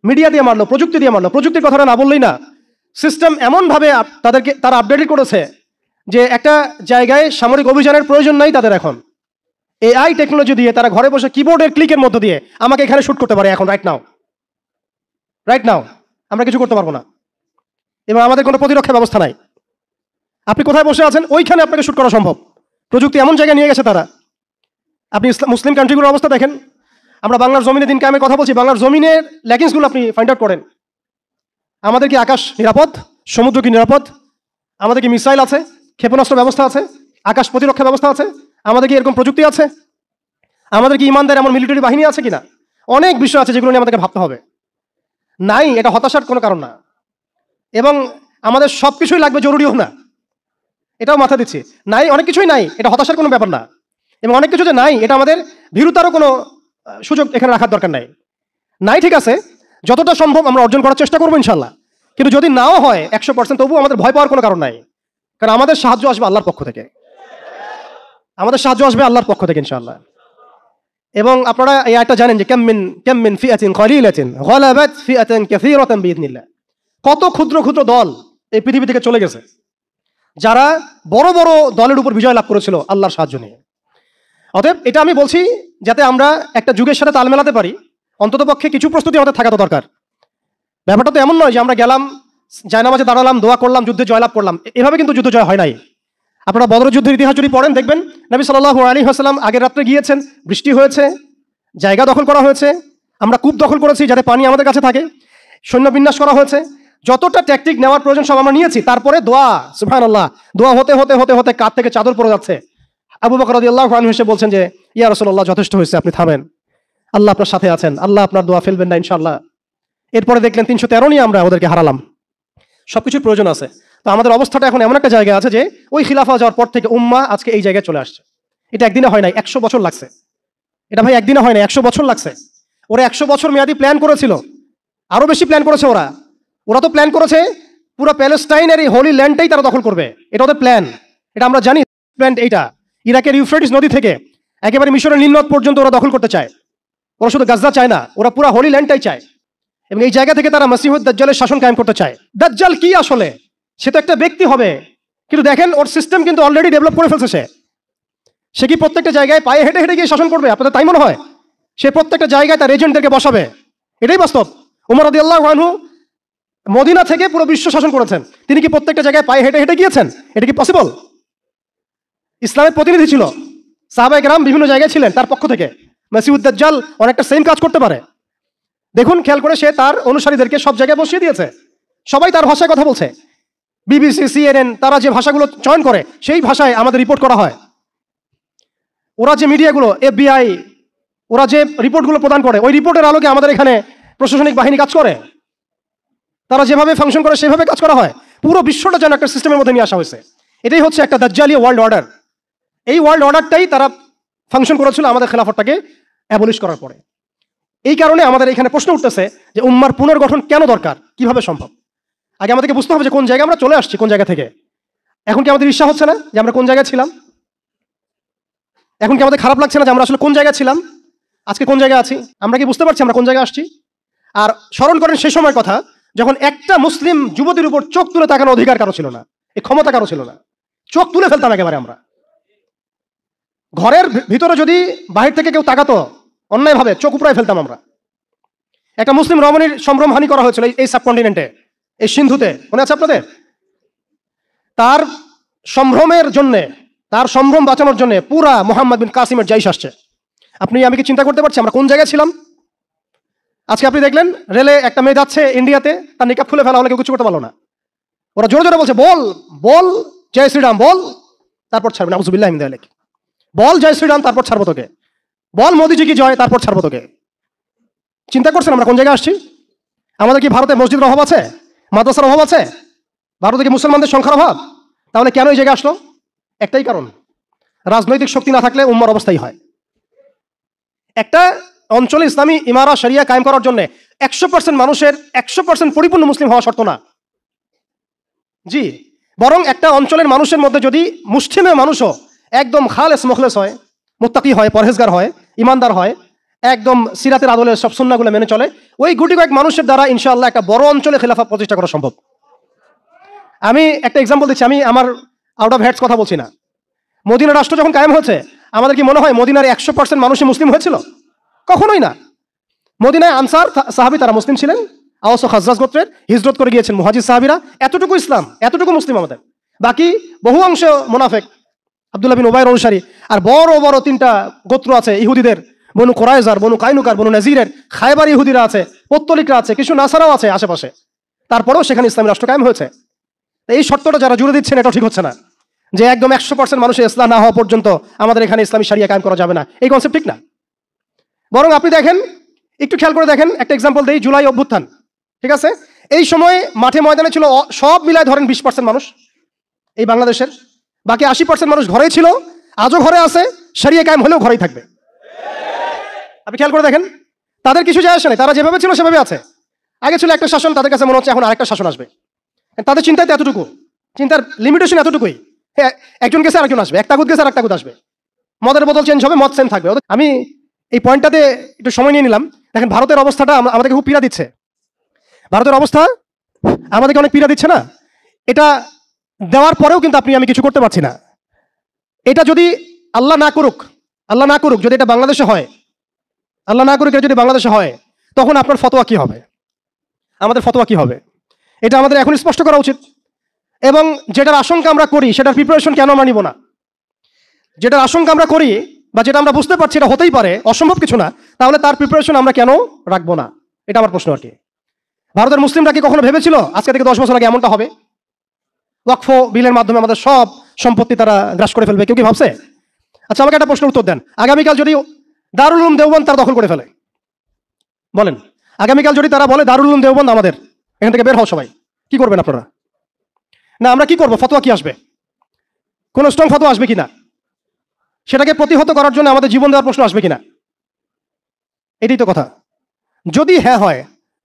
মিডিয়া দিয়ে মারলো, প্রযুক্তি দিয়ে মারলো। প্রযুক্তির কথাটা না বললেই না, সিস্টেম এমনভাবে তারা আপডেট করেছে যে একটা জায়গায় সামরিক অভিযানের প্রয়োজন নাই তাদের। এখন AI টেকনোলজি দিয়ে তারা ঘরে বসে কিবোর্ডের ক্লিকের মধ্য দিয়ে আমাকে এখানে শুট করতে পারে এখন, রাইট নাও। আমরা কিছু করতে পারবো না এবং আমাদের কোনো প্রতিরক্ষা ব্যবস্থা নাই। আপনি কোথায় বসে আছেন ওইখানে আপনাকে শুট করা সম্ভব। প্রযুক্তি এমন জায়গায় নিয়ে গেছে তারা। আপনি মুসলিম কান্ট্রিগুলোর অবস্থা দেখেন। আমরা বাংলার জমিনে দিন কায়েমের কথা বলছি, বাংলার জমিনের ল্যাকিংসগুলো আপনি ফাইন্ড আউট করেন। আমাদের কি আকাশ নিরাপদ, সমুদ্র কি নিরাপদ, আমাদের কি মিসাইল আছে, ক্ষেপণাস্ত্র ব্যবস্থা আছে, আকাশ প্রতিরক্ষা ব্যবস্থা আছে, আমাদের কি এরকম প্রযুক্তি আছে, আমাদের কি ইমানদার এমন মিলিটারি বাহিনী আছে কিনা। অনেক বিষয় আছে যেগুলো নিয়ে আমাদেরকে ভাবতে হবে। নাই, এটা হতাশার কোনো কারণ না। এবং আমাদের সব কিছুই লাগবে জরুরিও না, এটাও মাথা দিচ্ছি। নাই, অনেক কিছুই নাই, এটা হতাশার কোনো ব্যাপার না। এবং অনেক কিছু যে নাই, এটা আমাদের ভীরুতারও কোনো সুযোগ এখানে রাখার দরকার নাই। নাই ঠিক আছে, যতটা সম্ভব আমরা অর্জন করার চেষ্টা করবো ইনশাল্লাহ। কিন্তু যদি নাও হয় 100%, তবুও আমাদের ভয় পাওয়ার কোনো কারণ নাই, কারণ আমাদের সাহায্য আসবে আল্লাহর পক্ষ থেকে। আমাদের সাহায্য আসবে আল্লাহর পক্ষ থেকে ইনশাআল্লাহ। এবং আপনারা এই আয়াতটা জানেন যে কাম মিন ফিআতিন কলিলাতিন গালাবাত ফিআতান কাসীরাতান বিইذনিল্লাহ। কত ক্ষুদ্র ক্ষুদ্র দল এই পৃথিবী থেকে চলে গেছে, যারা বড় বড় দলের উপর বিজয় লাভ করেছিল আল্লাহর সাহায্য নিয়ে। অতএব এটা আমি বলছি যাতে আমরা একটা যুগের সাথে তাল মেলাতে পারি, অন্ততপক্ষে কিছু প্রস্তুতি আমাদের থাকা তো দরকার। ব্যাপারটা তো এমন নয় যে আমরা গেলাম, জায়নামাজে দাঁড়ালাম, দোয়া করলাম, যুদ্ধে জয়লাভ করলাম। এভাবে কিন্তু যুদ্ধ জয় হয় নাই। আপনারা বদর যুদ্ধের ইতিহাস যদি পড়েন, দেখবেন নবী সাল্লাল্লাহু আলাইহি ওয়াসাল্লাম আগের রাত্রে গিয়েছেন, বৃষ্টি হয়েছে, জায়গা দখল করা হয়েছে, আমরা কূপ দখল করেছি যাতে পানি আমাদের কাছে থাকে, সৈন্য বিন্যাস করা হয়েছে, যতটা ট্যাকটিক নেওয়ার প্রয়োজন সব আমরা নিয়েছি। তারপরে দোয়া, সুবহানাল্লাহ, দোয়া হতে হতে হতে হতে কাঁধ থেকে চাদর পড়ে যাচ্ছে। আবু বকর রাদিয়াল্লাহু আনহু এসে বলছেন যে ইয়া রাসূলুল্লাহ, যথেষ্ট হয়েছে, আপনি থামেন, আল্লাহ আপনার সাথে আছেন, আল্লাহ আপনার দোয়া ফেলবেন না ইনশাআল্লাহ। এরপরে দেখলেন 313 নিয়ে আমরা ওদেরকে হারালাম। সবকিছুর প্রয়োজন আছে। তো আমাদের অবস্থাটা এখন এমন একটা জায়গায় আছে যে ওই খিলাফা যাওয়ার পর থেকে উম্মাহ আজকে এই জায়গায় চলে আসছে। এটা একদিনে হয় নাই, 100 বছর লাগছে। এটা ভাই একদিনে হয় না, 100 বছর লাগছে। ওরা 100 বছর মেয়াদি প্ল্যান করেছিল, আরো বেশি প্ল্যান করেছে ওরা তো প্ল্যান করেছে পুরো প্যালেস্টাইনের এই হোলি ল্যান্ডটাই তারা দখল করবে। এটা ওদের প্ল্যান, এটা আমরা জানি। প্ল্যান এইটা ইরাকের ইউফ্রেটিস নদী থেকে একেবারে মিশরের নীলনদ পর্যন্ত ওরা দখল করতে চায়। ওরা শুধু গাজা চায় না, ওরা পুরো হোলি ল্যান্ডটাই চায়। এবং এই জায়গা থেকে তারা মাসিহুদ দাজ্জালের শাসন কায়েম করতে চায়। দাজ্জাল কি আসলে? সে তো একটা ব্যক্তি হবে, কিন্তু দেখেন ওর সিস্টেম কিন্তু অলরেডি ডেভেলপ করে ফেলছে। সে কি প্রত্যেকটা জায়গায় পায়ে হেঁটে হেঁটে গিয়ে শাসন করবে? আপনাদের তাই মনে হয়? সে প্রত্যেকটা জায়গায় তার এজেন্টদেরকে বসাবে, এটাই বাস্তব। ওমর রাদিয়াল্লাহু আনহু মদিনা থেকে পুরো বিশ্ব শাসন করেছেন, তিনি কি প্রত্যেকটা জায়গায় পায়ে হেঁটে হেঁটে গিয়েছেন? এটা কি পসিবল? ইসলামের প্রতিনিধি ছিল, সাহাবায়ে কেরাম বিভিন্ন জায়গায় ছিলেন তার পক্ষ থেকে। মাসিহুদ দাজ্জাল অনেকটা সেম কাজ করতে পারে। দেখুন, খেয়াল করে, সে তার অনুসারীদেরকে সব জায়গায় বসিয়ে দিয়েছে, সবাই তার ভাষায় কথা বলছে। বিবিসি, CNN, তারা যে ভাষাগুলো চয়ন করে সেই ভাষায় আমাদের রিপোর্ট করা হয়। ওরা যে মিডিয়াগুলো, FBI, ওরা যে রিপোর্টগুলো প্রদান করে, ওই রিপোর্টের আলোকে আমাদের এখানে প্রশাসনিক বাহিনী কাজ করে। তারা যেভাবে ফাংশন করে সেভাবে কাজ করা হয়। পুরো বিশ্বটা যেন একটা সিস্টেমের মধ্যে নিয়ে আসা হয়েছে। এটাই হচ্ছে একটা দাজ্জালীয় ওয়ার্ল্ড অর্ডার। এই ওয়ার্ল্ড অর্ডারটাই তারা ফাংশন করেছিল আমাদের খেলাফতটাকে অ্যাবলিশ করার পরে। এই কারণে আমাদের এখানে প্রশ্ন উঠতেছে যে উম্মার পুনর্গঠন কেন দরকার, কিভাবে সম্ভব? আগে আমাদেরকে বুঝতে হবে যে কোন জায়গায় আমরা চলে আসছি, কোন জায়গা থেকে। এখন কি আমাদের ঈর্ষা হচ্ছে না যে আমরা কোন জায়গায় ছিলাম? এখন কি আমাদের খারাপ লাগছে না যে আমরা আসলে কোন জায়গায় ছিলাম, আজকে কোন জায়গায় আছি? আমরা কি বুঝতে পারছি আমরা কোন জায়গায় আসছি? আর স্মরণ করেন সেই সময় কথা, যখন একটা মুসলিম যুবতীর উপর চোখ তুলে তাকানোর অধিকার কারো ছিল না, এই ক্ষমতা কারো ছিল না। চোখ তুলে ফেলতাম একেবারে আমরা। ঘরের ভিতরে যদি বাহির থেকে কেউ তাকাতো অন্যায়ভাবে, চোখ উপড়ায় ফেলতাম আমরা। একটা মুসলিম রমণীর সম্ভ্রমহানি করা হয়েছিল এই সাবকন্টিনেন্টে, এই সিন্ধুতে, মনে আছে আপনাদের? তার সম্ভ্রমের জন্যে, তার সম্ভ্রম বাঁচানোর জন্য পুরা মোহাম্মদ বিন কাসিমের জাইশ আসছে। আপনি আমি কি চিন্তা করতে পারছি আমরা কোন জায়গায় ছিলাম? আজকে আপনি দেখলেন রেলে একটা মেয়ে যাচ্ছে ইন্ডিয়াতে, তার নিকাব খুলে ফেলা হলে কেউ কিছু করতে পারলো না। ওরা জোরে জোরে বলছে বল বল জয় শ্রীরাম বল, তারপর ছাড়বে না, নাউযুবিল্লাহি মিন যালিক। বল জয় শ্রীরাম, তারপর ছাড়বো তোকে। বল মোদিজি কি জয়, তারপর ছাড়বো তোকে। চিন্তা করছেন আমরা কোন জায়গায় আসছি? আমাদের কি ভারতে মসজিদের অভাব আছে, মাদ্রাসার অভাব আছে? ভারতে কি মুসলমানদের সংখ্যার অভাব? তাহলে কেন এই জায়গায় আসলো? একটাই কারণ, রাজনৈতিক শক্তি না থাকলে উম্মার অবস্থাই হয়। একটা অঞ্চলে ইসলামী ইমারা শরিয়া কায়েম করার জন্য 100% মানুষের 100% পরিপূর্ণ মুসলিম হওয়া শর্ত না। জি, বরং একটা অঞ্চলের মানুষের মধ্যে যদি মুসলিমের মানুষও একদম খালেস মুখলেস হয়, মুত্তাকি হয়, পরহেজগার হয়, ইমানদার হয়, একদম সিরাতের আদলের সব সুন্নাহগুলো মেনে চলে, ওই গুটি কয়েক মানুষের দ্বারা ইনশাআল্লাহ একটা বড় অঞ্চলে খেলাফত প্রতিষ্ঠা করা সম্ভব। আমি একটা এক্সাম্পল দিচ্ছি, আমি আমার আউট অফ হেডস কথা বলছি না। মদিনা রাষ্ট্র যখন কায়েম হয়েছে, আমাদের কি মনে হয় মদিনার 100% মানুষই মুসলিম হয়েছিল? কখনোই না। মদিনায় আনসার সাহাবী তারা মুসলিম ছিলেন, আওস ও খাজরাজ গোত্রের, হিজরত করে গিয়েছেন মুহাজির সাহাবীরা, এতটুকু ইসলাম, এতটুকু মুসলিম আমাদের। বাকি বহু অংশ মুনাফিক, আব্দুল্লাহ বিন উবাইর অনুসারী। আর বড় বড় 3টা গোত্র আছে ইহুদিদের, বনু কুরাইজার, বনু কাইনুকার, বনু নাজিরের, খায়বার ইহুদিরা আছে, পত্তলিকরা আছে, কিছু নাসারাও আছে আশেপাশে। তারপরেও সেখানে ইসলামী রাষ্ট্র কায়েম হয়েছে। এই শর্তটা যারা জুড়ে দিচ্ছেন এটা ঠিক হচ্ছে না, যে একদম 100% মানুষের ইসলাম না হওয়া পর্যন্ত আমাদের এখানে ইসলামী শরিয়া কায়েম করা যাবে না, এই কনসেপ্ট ঠিক না। বরং আপনি দেখেন, একটু খেয়াল করে দেখেন, একটা এক্সাম্পল দেই, জুলাই অভ্যুত্থান, ঠিক আছে? এই সময় মাঠে ময়দানে ছিল সব মিলায় ধরেন 20% মানুষ এই বাংলাদেশের, বাকি 80% মানুষ ঘরেই ছিল, আজও ঘরে আছে, শরিয়া কায়েম হলেও ঘরেই থাকবে। আপনি খেয়াল করে দেখেন, তাদের কিছু যায় আসে না, তারা যেভাবে ছিল সেভাবে আছে। আগে ছিল একটা শাসন, তাদের কাছে মনে হচ্ছে এখন আরেকটা শাসন আসবে। তাদের চিন্তায় তো এতটুকু, চিন্তার লিমিটেশন এতটুকুই। হ্যাঁ, একজন গেছে আরেকজন আসবে, এক তাগুত গেছে আর এক তাগুত আসবে, মদের বোতল চেঞ্জ হবে, মদ সেম থাকবে। আমি এই পয়েন্টটাতে একটু সময় নিয়ে নিলাম। দেখেন ভারতের অবস্থাটা আমাদেরকে খুব পীড়া দিচ্ছে। ভারতের অবস্থা আমাদেরকে অনেক পীড়া দিচ্ছে না? এটা দেওয়ার পরেও কিন্তু আপনি আমি কিছু করতে পারছি না। এটা যদি আল্লাহ না করুক যদি এটা বাংলাদেশে হয়, আল্লাহ না করুক এটা যদি বাংলাদেশে হয়, তখন আপনার ফতোয়া কি হবে, আমাদের ফতোয়া কি হবে, এটা আমাদের এখন স্পষ্ট করা উচিত। এবং যেটার আশঙ্কা আমরা করি সেটার প্রিপারেশন কেন আমরা নিব না? যেটার আশঙ্কা আমরা করি বা যেটা আমরা বুঝতে পারছি এটা হতেই পারে, অসম্ভব কিছু না, তাহলে তার প্রিপারেশন আমরা কেন রাখবো না? এটা আমার প্রশ্ন আর কি। ভারতের মুসলিমরা কি কখনো ভেবেছিল আজকে থেকে 10 বছর আগে এমনটা হবে? ওয়াকফ বিলের মাধ্যমে আমাদের সব সম্পত্তি তারা গ্রাস করে ফেলবে, কেউ কি ভাবছে? আচ্ছা, আমাকে একটা প্রশ্নের উত্তর দেন। আগামীকাল যদি দারুল উলুম দেওবন্দ তারা দখল করে ফেলে, বলেন, আগামীকাল যদি তারা বলে দারুল উলুম দেওবন্দ আমাদের, এখান থেকে বের হও সবাই, কি করবেন আপনারা? না আমরা কি করবো? ফতোয়া কি আসবে? কোন স্ট্রং ফতোয়া আসবে কিনা? সেটাকে প্রতিহত করার জন্য আমাদের জীবন দেওয়ার প্রশ্ন আসবে কিনা? এটাই তো কথা। যদি হ্যাঁ হয়,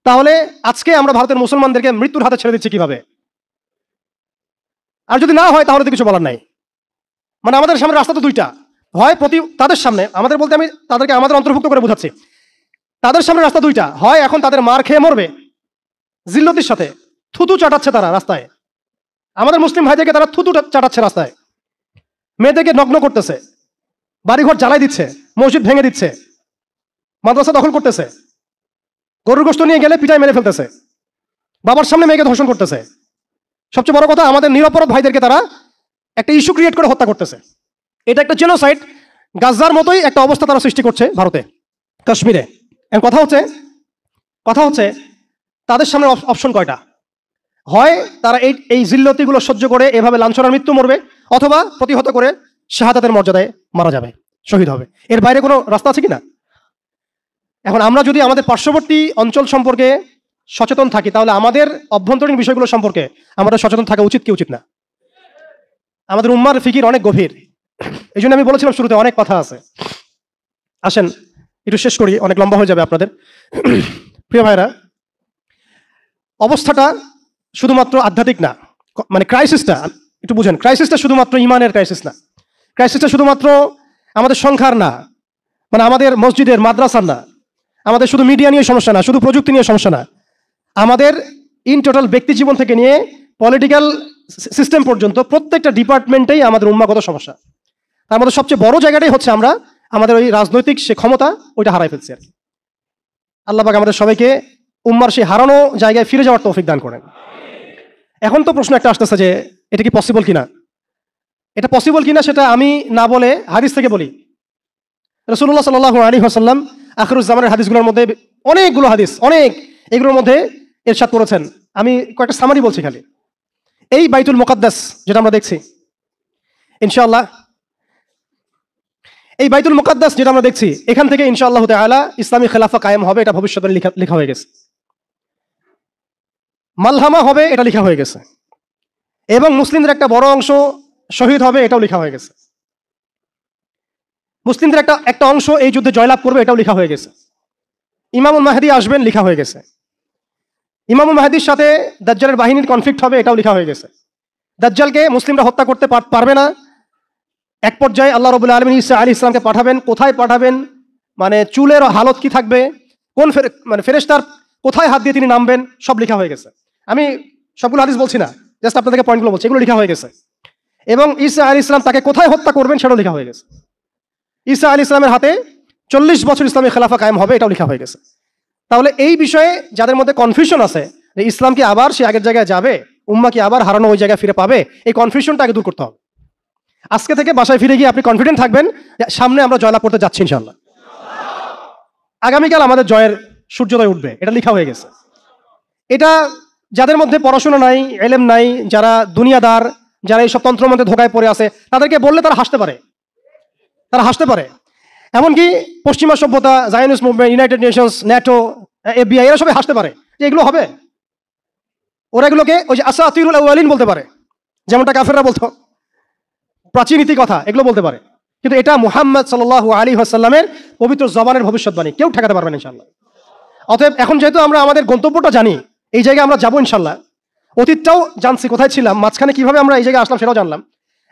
তাহলে আজকে আমরা ভারতের মুসলমানদেরকে মৃত্যুর হাতে ছেড়ে দিচ্ছি কিভাবে? আর যদি না হয় তাহলে তো কিছু বলার নাই। মানে আমাদের সামনে রাস্তা তো দুইটা, হয় তাদের সামনে, আমাদের বলতে আমি তাদেরকে আমাদের অন্তর্ভুক্ত করে বোঝাচ্ছি, তাদের সামনে রাস্তা দুইটা, হয় এখন তাদের মার খেয়ে মরবে জিল্লতির সাথে, থুতু চাটাচ্ছে তারা রাস্তায়, আমাদের মুসলিম ভাইদেরকে তারা থুতু চাটাচ্ছে রাস্তায়, মেয়েদেরকে নগ্ন করতেছে, বাড়িঘর জ্বালাই দিচ্ছে, মসজিদ ভেঙে দিচ্ছে, মাদ্রাসা দখল করতেছে, গরুর গোশত নিয়ে গেলে পিটায় মেরে ফেলতেছে, বাবার সামনে মেয়েকে ধর্ষণ করতেছে, সবচেয়ে বড় কথা আমাদের নিরপরাধ ভাইদেরকে তারা একটা ইস্যু ক্রিয়েট করে হত্যা করতেছে। এটা একটা জেনোসাইড, গাজার মতোই একটা অবস্থা তারা সৃষ্টি করছে ভারতে, কাশ্মীরে। কথা হচ্ছে তাদের সামনে অপশন কয়টা? হয় তারা এই জিল্লতিগুলো সহ্য করে এভাবে লাঞ্ছনার মৃত্যু মরবে, অথবা প্রতিহত করে শাহাদাতের মর্যাদায় মারা যাবে, শহীদ হবে। এর বাইরে কোনো রাস্তা আছে কিনা? এখন আমরা যদি আমাদের পার্শ্ববর্তী অঞ্চল সম্পর্কে সচেতন থাকি, তাহলে আমাদের অভ্যন্তরীণ বিষয়গুলো সম্পর্কে আমাদের সচেতন থাকা উচিত কি উচিত না? আমাদের উম্মার ফিকির অনেক গভীর, এই জন্য আমি বলেছিলাম শুরুতে অনেক কথা আছে। আসেন একটু শেষ করি, অনেক লম্বা হয়ে যাবে আপনাদের। প্রিয় ভাইরা, অবস্থাটা শুধুমাত্র আধ্যাত্মিক না, মানে ক্রাইসিসটা একটু বুঝেন, ক্রাইসিসটা শুধুমাত্র ইমানের ক্রাইসিস না, ক্রাইসিসটা শুধুমাত্র আমাদের সংখ্যার না, মানে আমাদের মসজিদের মাদ্রাসার না, আমাদের শুধু মিডিয়া নিয়ে সমস্যা না, শুধু প্রযুক্তি নিয়ে সমস্যা না, আমাদের ইন টোটাল ব্যক্তি জীবন থেকে নিয়ে পলিটিক্যাল সিস্টেম পর্যন্ত প্রত্যেকটা ডিপার্টমেন্টেই আমাদের উম্মাগত সমস্যা। তার মধ্যে সবচেয়ে বড় জায়গাটাই হচ্ছে আমরা আমাদের ওই রাজনৈতিক সে ক্ষমতা ওইটা হারাই ফেলছি আর কি। আল্লাহ পাক আমাদের সবাইকে উম্মার সেই হারানো জায়গায় ফিরে যাওয়ার তৌফিক দান করেন। এখন তো প্রশ্ন একটা আসতেছে যে এটা কি পসিবল কিনা? এটা পসিবল কিনা সেটা আমি না বলে হাদিস থেকে বলি। রাসূলুল্লাহ সাল্লাল্লাহু আলাইহি ওয়াসাল্লাম আখিরুজ্জামানের হাদিসগুলোর মধ্যে অনেকগুলো হাদিস, এগুলোর মধ্যে ইরশাদ করেছেন। আমি কয়েকটা সামারি বলছি খালি। এই বাইতুল মুকাদ্দাস যেটা আমরা দেখছি, ইনশাআল্লাহ এই বাইতুল মুকাদ্দাস যেটা আমরা দেখছি, এখান থেকে ইনশাআল্লাহ তাআলা ইসলামী খেলাফা কায়েম হবে, এটা ভবিষ্যতে লেখা হয়ে গেছে। মালহামা হবে, এটা লেখা হয়ে গেছে। এবং মুসলিমদের একটা বড় অংশ শহীদ হবে, এটাও লেখা হয়ে গেছে। মুসলিমদের একটা অংশ এই যুদ্ধে জয়লাভ করবে, এটাও লেখা হয়ে গেছে। ইমামুল মাহদী আসবেন, লেখা হয়ে গেছে। ইমামুল মাহদীর সাথে দাজ্জালের বাহিনীর কনফ্লিক্ট হবে, এটাও লেখা হয়ে গেছে। দাজ্জালকে মুসলিমরা হত্যা করতে পারবে না। এক পর্যায়ে আল্লাহ রাব্বুল আলামিন ঈসা আলাইহিস সালামকে পাঠাবেন, কোথায় পাঠাবেন, মানে চুলের হালত কি থাকবে, কোন ফেরেশতার কোথায় হাত দিয়ে তিনি নামবেন, সব লেখা হয়ে গেছে। আমি সবগুলো হাদিস বলছি না, জাস্ট আপনাদেরকে পয়েন্টগুলো বলছি, এগুলো লেখা হয়ে গেছে। এবং ঈসা আলাইহিস সালাম তাকে কোথায় হত্যা করবেন সেটাও লেখা হয়ে গেছে। ঈসা আলাইহিস সালামের হাতে 40 বছর ইসলামী খেলাফা কায়েম হবে, এটাও লেখা হয়ে গেছে। তাহলে এই বিষয়ে যাদের মধ্যে কনফিউশন আছে যে ইসলাম কি আবার সে আগের জায়গায় যাবে, উম্মাহ কি আবার হারানো ওই জায়গায় ফিরে পাবে, এই কনফিউশনটা আগে দূর করতে হবে। আজকে থেকে বাসায় ফিরে গিয়ে আপনি কনফিডেন্ট থাকবেন সামনে আমরা জয়লাভ করতে যাচ্ছি ইনশাআল্লাহ। আগামীকাল আমাদের জয়ের সূর্যোদয় উঠবে, এটা লেখা হয়ে গেছে। এটা যাদের মধ্যে পড়াশোনা নাই, ইলম নাই, যারা দুনিয়াদার, যারা এইসব তন্ত্রের মধ্যে ধোকায় পড়ে আছে, তাদেরকে বললে তারা হাসতে পারে। এমনকি পশ্চিমা সভ্যতা, Zionist movement, United Nations, NATO, FBI, এরা সবাই হাসতে পারে যে এগুলো হবে। ওরা এগুলোকে ওই যে আসাতিরুল আউয়ালিন বলতে পারে, যেমনটা কাফেররা বলতো, প্রাচীন ইতি কথা এগুলো বলতে পারে, কিন্তু এটা মুহাম্মদ সাল্লাল্লাহু আলাইহি ওয়াসাল্লামের পবিত্র জবানের ভবিষ্যৎবাণী, কেউ ঠেকাতে পারবে না ইনশাআল্লাহ। অতএব এখন যেহেতু আমরা আমাদের গন্তব্যটা জানি, এই জায়গায় আমরা যাবো ইনশাআল্লাহ, অতীতটাও জানছি কোথায় ছিলাম, মাঝখানে কিভাবে আমরা এই জায়গায় আসলাম সেটাও জানলাম।